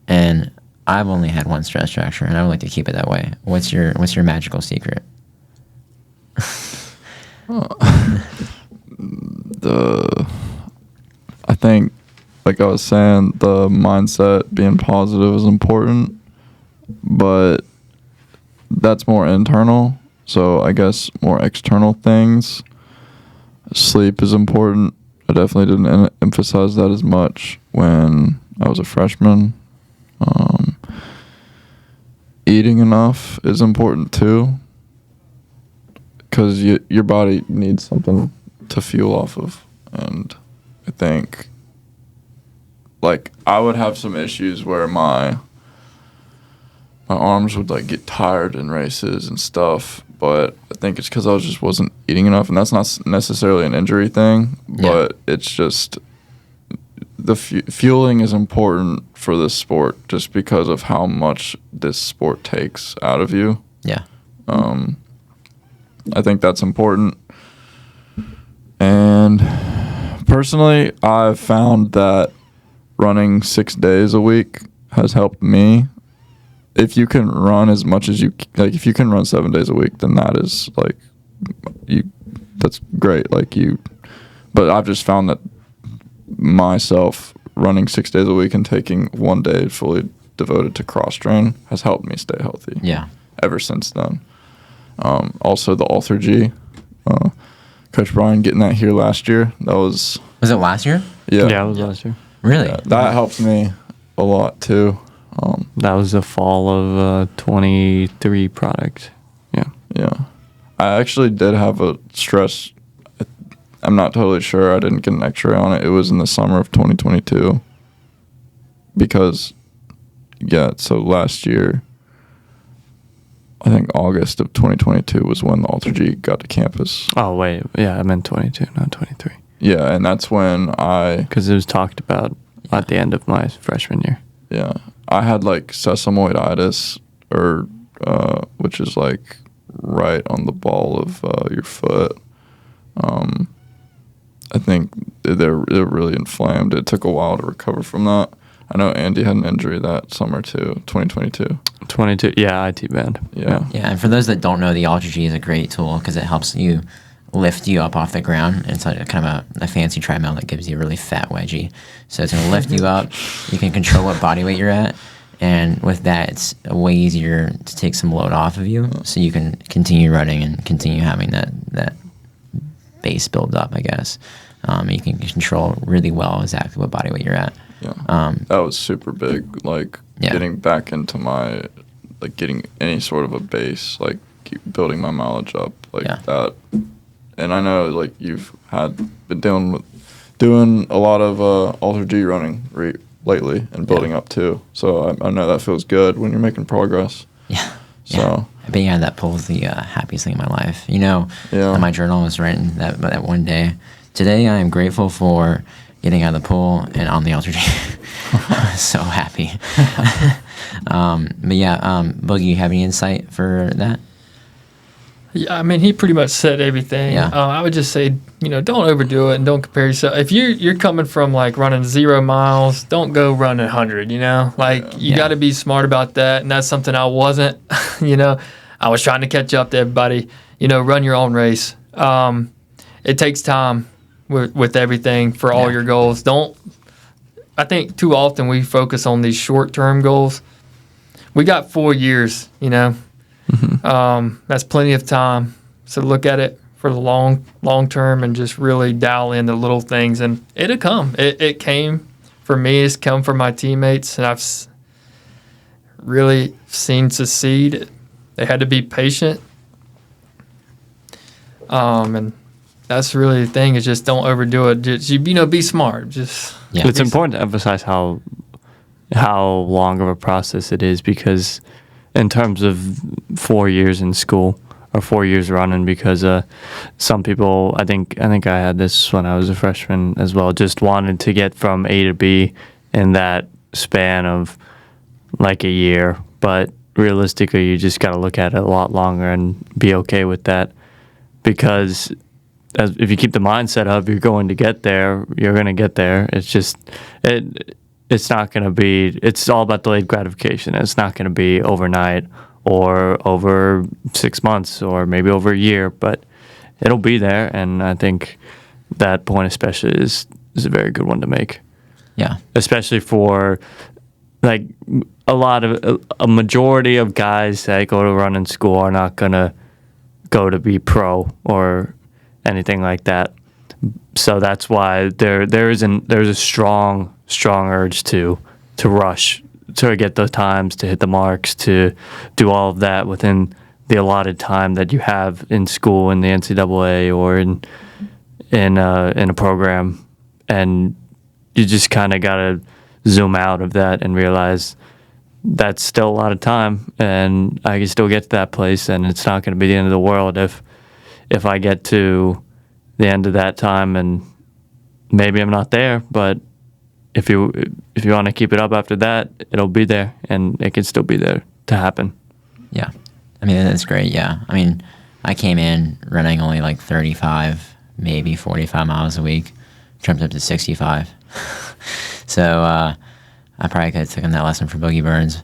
and I've only had one stress fracture, and I would like to keep it that way. What's your magical secret? I think, like I was saying, the mindset being positive is important, but that's more internal. So I guess more external things. Sleep is important. I definitely didn't emphasize that as much when I was a freshman. Eating enough is important too, because your body needs something to fuel off of. And I think, I would have some issues where my arms would get tired in races and stuff, but I think it's because I wasn't eating enough, and that's not necessarily an injury thing, but it's just the fueling is important for this sport just because of how much this sport takes out of you. Yeah. I think that's important. And personally, I've found that running 6 days a week has helped me. If you can run as much as if you can run 7 days a week, then that is that's great. But I've just found that myself running 6 days a week and taking 1 day fully devoted to cross train has helped me stay healthy. Yeah. Ever since then. Also the Ultra-G, Coach Brian getting that here last year. Was it last year? Yeah. Yeah, it was last year. Really? Yeah, that helped me a lot too. That was the fall of 23 product. Yeah. Yeah. I actually did have a stress. I'm not totally sure. I didn't get an x-ray on it. It was in the summer of 2022. Because, so last year, I think August of 2022 was when the Ultra-G got to campus. Oh, wait. Yeah, I meant 22, not 23. Yeah, and that's when because it was talked about at the end of my freshman year. Yeah. I had sesamoiditis, which is right on the ball of your foot. I think they're really inflamed. It took a while to recover from that. I know Andy had an injury that summer too, 2022. 22, yeah, IT band. Yeah. Yeah, and for those that don't know, the Ultra-G is a great tool because it helps you lift you up off the ground. It's kind of a fancy treadmill that gives you a really fat wedgie. So it's going to lift you up. You can control what body weight you're at. And with that, it's way easier to take some load off of you so you can continue running and continue having that base build up, I guess. You can control really well exactly what body weight you're at. Yeah, that was super big. Like getting back into my, like getting any sort of a base, like keep building my mileage up, like that. And I know like you've been doing a lot of Ultra G running lately and building up too. So I know that feels good when you're making progress. Yeah. So being out of that pool is the happiest thing in my life. You know, in my journal was written that one day. Today I am grateful for getting out of the pool and on the Ultra G. So happy. But yeah, Boogie, you have any insight for that? Yeah, I mean, he pretty much said everything. Yeah. I would just say, don't overdo it and don't compare yourself. If you're coming from like running 0 miles, don't go run 100. You got to be smart about that, and that's something I wasn't. I was trying to catch up to everybody. Run your own race. It takes time with everything for all your goals. I think too often we focus on these short-term goals. We got 4 years. That's plenty of time. So look at it for the long term and just really dial in the little things, and it'll come. It came for me. It's come for my teammates, and I've really seen succeed. They had to be patient, and that's really the thing. Is just don't overdo it. Just be smart. It's important to emphasize how long of a process it is, because in terms of 4 years in school or 4 years running, because some people, I think I had this when I was a freshman as well, just wanted to get from A to B in that span of like a year. But realistically, you just got to look at it a lot longer and be okay with that, because if you keep the mindset of you're going to get there, you're going to get there. It's just it's not going to be, it's all about delayed gratification. It's not going to be overnight or over 6 months or maybe over a year, but it'll be there. And I think that point especially is a very good one to make. Yeah. Especially for like a majority of guys that go to running school are not going to go to be pro or anything like that. So that's why there's a strong urge to rush, to get the times, to hit the marks, to do all of that within the allotted time that you have in school, in the NCAA, or in a program. And you just kind of got to zoom out of that and realize that's still a lot of time, and I can still get to that place, and it's not going to be the end of the world if I get to the end of that time and maybe I'm not there, but if you want to keep it up after that, it'll be there, and it can still be there to happen. Yeah. I mean, that's great. Yeah. I mean, I came in running only like 35, maybe 45 miles a week, jumped up to 65. So I probably could have taken that lesson from Boogie Burns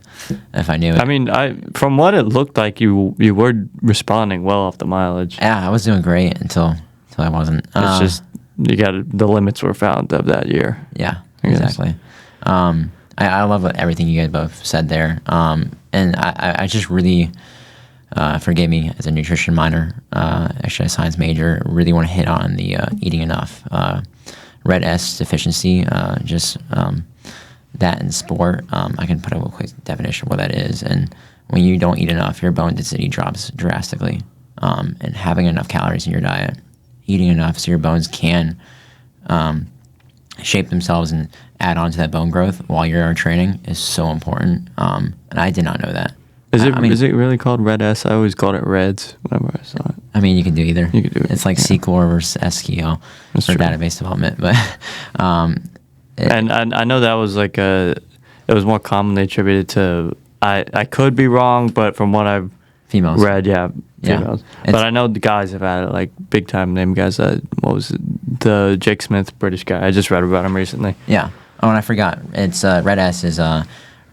if I knew it. I mean, from what it looked like, you were responding well off the mileage. Yeah, I was doing great until I wasn't. It's just the limits were found of that year. Yeah, exactly. I love everything you guys both said there. And I just really, forgive me, as a nutrition minor, exercise science major, really want to hit on the eating enough. Red S deficiency, that in sport, I can put a quick definition of what that is. And when you don't eat enough, your bone density drops drastically. And having enough calories in your diet, eating enough so your bones can shape themselves and add on to that bone growth while you're training is so important. And I did not know that. Is it really called Red S? I always called it Reds whenever I saw it. I mean, you can do either. You can do it. It's like SQL versus SQL for database development. But and I know that was like it was more commonly attributed to, I could be wrong, but from what I've females. read, females. But I know the guys have had it, like big time name guys. What was it? The Jake Smith, British guy. I just read about him recently. Yeah. Oh, and I forgot. It's Red S is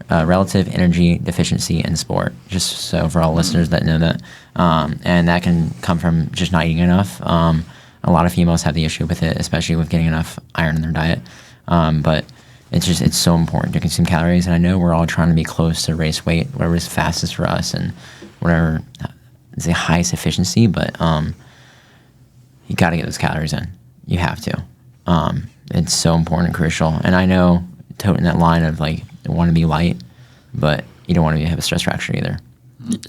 relative energy deficiency in sport. Just so for all listeners that know that, and that can come from just not eating enough. A lot of females have the issue with it, especially with getting enough iron in their diet. But it's so important to consume calories. And I know we're all trying to be close to race weight, whatever is fastest for us, and whatever is the highest efficiency. But you got to get those calories in. You have to. It's so important and crucial. And I know toting that line of like, you want to be light, but you don't want to have a stress fracture either.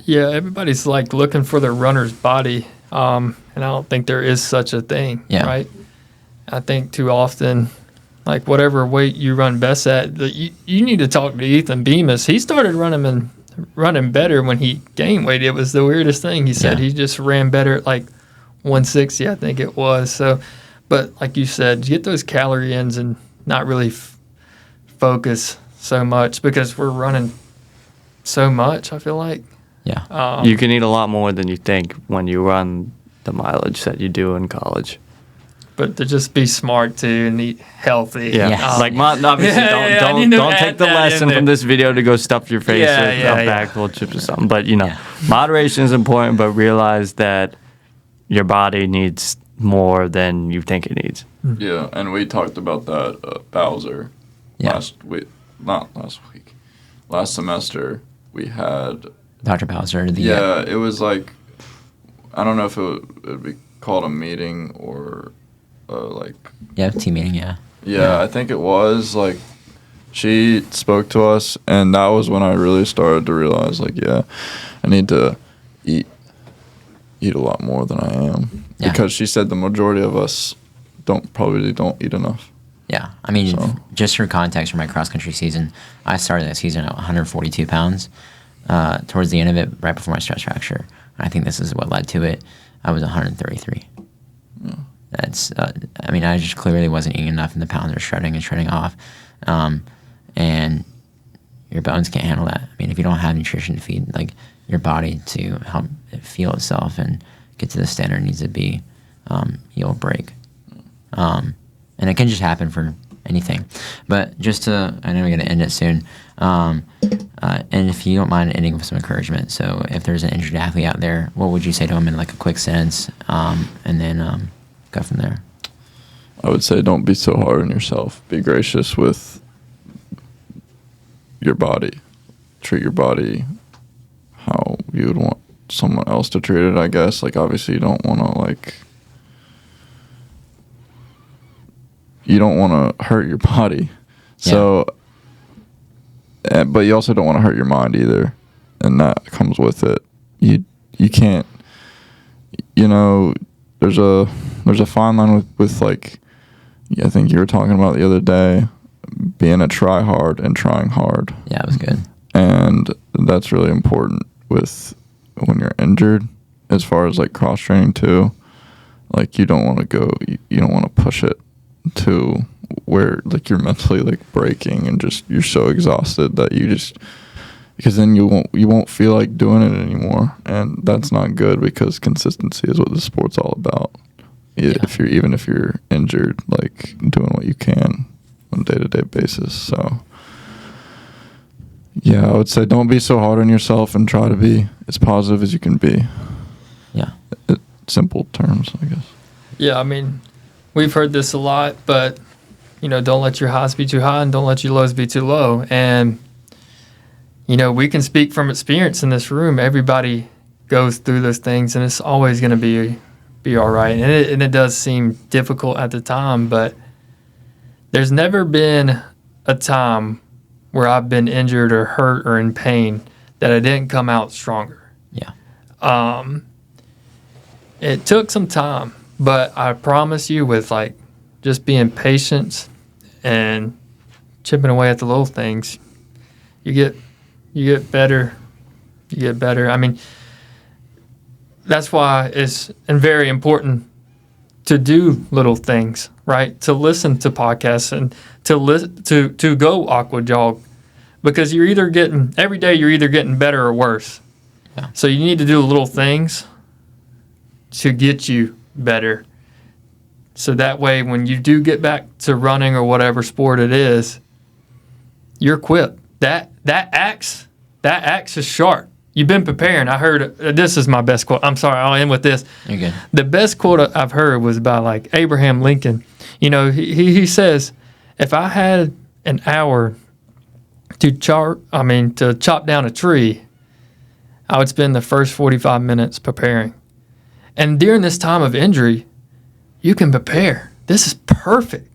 Yeah, everybody's like looking for their runner's body, and I don't think there is such a thing, right? I think too often, like whatever weight you run best at, you need to talk to Ethan Bemis. He started running better when he gained weight. It was the weirdest thing. He said he just ran better at like 160, I think it was. So, but like you said, get those calorie ins and not really focus so much because we're running so much, I feel like. Yeah. You can eat a lot more than you think when you run the mileage that you do in college. But to just be smart too and eat healthy. Yeah. Yes. Like, obviously, don't take the lesson from this video to go stuff your face with a bag full of chips or something. But, moderation is important, but realize that your body needs more than you think it needs. Yeah, and we talked about that Bowser last semester. We had Dr. Bowser. It was like, I don't know if it would be called a meeting or team meeting, I think it was like she spoke to us, and that was when I really started to realize like I need to eat a lot more than I am because she said the majority of us probably don't eat enough. Yeah, I mean, just for context, for my cross country season, I started that season at 142 pounds. Towards the end of it, right before my stress fracture, I think this is what led to it. I was 133. Yeah. That's, I just clearly wasn't eating enough, and the pounds are shredding off, and your bones can't handle that. I mean, if you don't have nutrition to feed like your body to help it feel itself and get to the standard it needs to be, you'll break. And it can just happen for anything. But I know we're going to end it soon. And if you don't mind ending with some encouragement. So if there's an injured athlete out there, what would you say to them in like a quick sentence? And then go from there. I would say don't be so hard on yourself. Be gracious with your body. Treat your body how you would want someone else to treat it, I guess. Like, obviously, you don't want to hurt your body. So, but you also don't want to hurt your mind either. And that comes with it. You can't, there's a fine line with like, I think you were talking about the other day, being a try hard and trying hard. Yeah, it was good. And that's really important with when you're injured, as far as like cross training too. Like, you don't want to push it to where like you're mentally like breaking and just you're so exhausted that because then you won't feel like doing it anymore, and that's not good because consistency is what the sport's all about. If you're injured, like doing what you can on a day-to-day basis. So I would say don't be so hard on yourself and try to be as positive as you can be. Yeah. Simple terms, I guess. Yeah, I mean, we've heard this a lot, but, don't let your highs be too high and don't let your lows be too low. And, we can speak from experience in this room. Everybody goes through those things, and it's always going to be all right. And it does seem difficult at the time, but there's never been a time where I've been injured or hurt or in pain that I didn't come out stronger. Yeah. It took some time, but I promise you, with like just being patient and chipping away at the little things, you get better. You get better. I mean, that's why it's very important to do little things, right? To listen to podcasts and to go aqua jog, because every day you're either getting better or worse. Yeah. So you need to do little things to get you better. So that way, when you do get back to running or whatever sport it is, you're equipped. That axe is sharp. You've been preparing. I heard this is my best quote. I'm sorry, I'll end with this. You're good. The best quote I've heard was by like Abraham Lincoln. He says, if I had an hour to chop down a tree, I would spend the first 45 minutes preparing. And during this time of injury, you can prepare. this is perfect.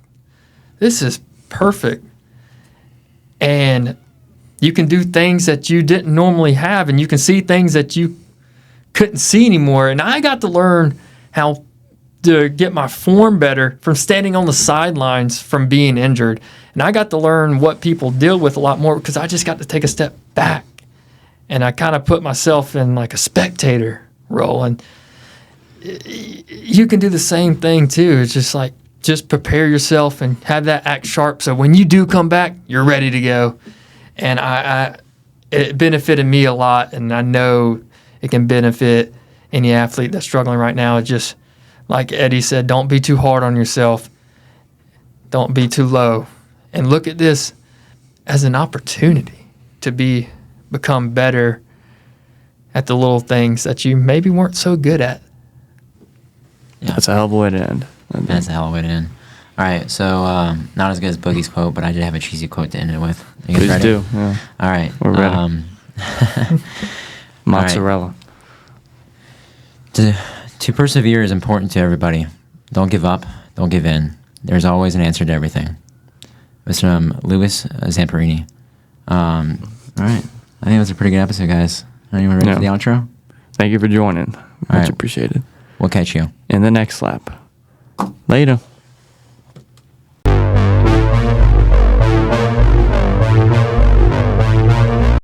This is perfect. And you can do things that you didn't normally have, and you can see things that you couldn't see anymore. And I got to learn how to get my form better from standing on the sidelines from being injured. And I got to learn what people deal with a lot more because I just got to take a step back. And I kind of put myself in like a spectator role. And you can do the same thing too. It's just like, just prepare yourself and have that act sharp. So when you do come back, you're ready to go. And it benefited me a lot. And I know it can benefit any athlete that's struggling right now. It's just, like Eddie said, don't be too hard on yourself. Don't be too low. And look at this as an opportunity to become better at the little things that you maybe weren't so good at. Yeah. That's a hell of a way to end. That's a hell of a way to end. All right, so not as good as Boogie's quote, but I did have a cheesy quote to end it with. You guys Please ready? do. Yeah. All right. We're ready. Mozzarella. To persevere is important to everybody. Don't give up. Don't give in. There's always an answer to everything. It's from Louis Zamperini. All right. I think it was a pretty good episode, guys. Anyone ready for the outro? Thank you for joining. Much right. appreciated. We'll catch you in the next lap. Later.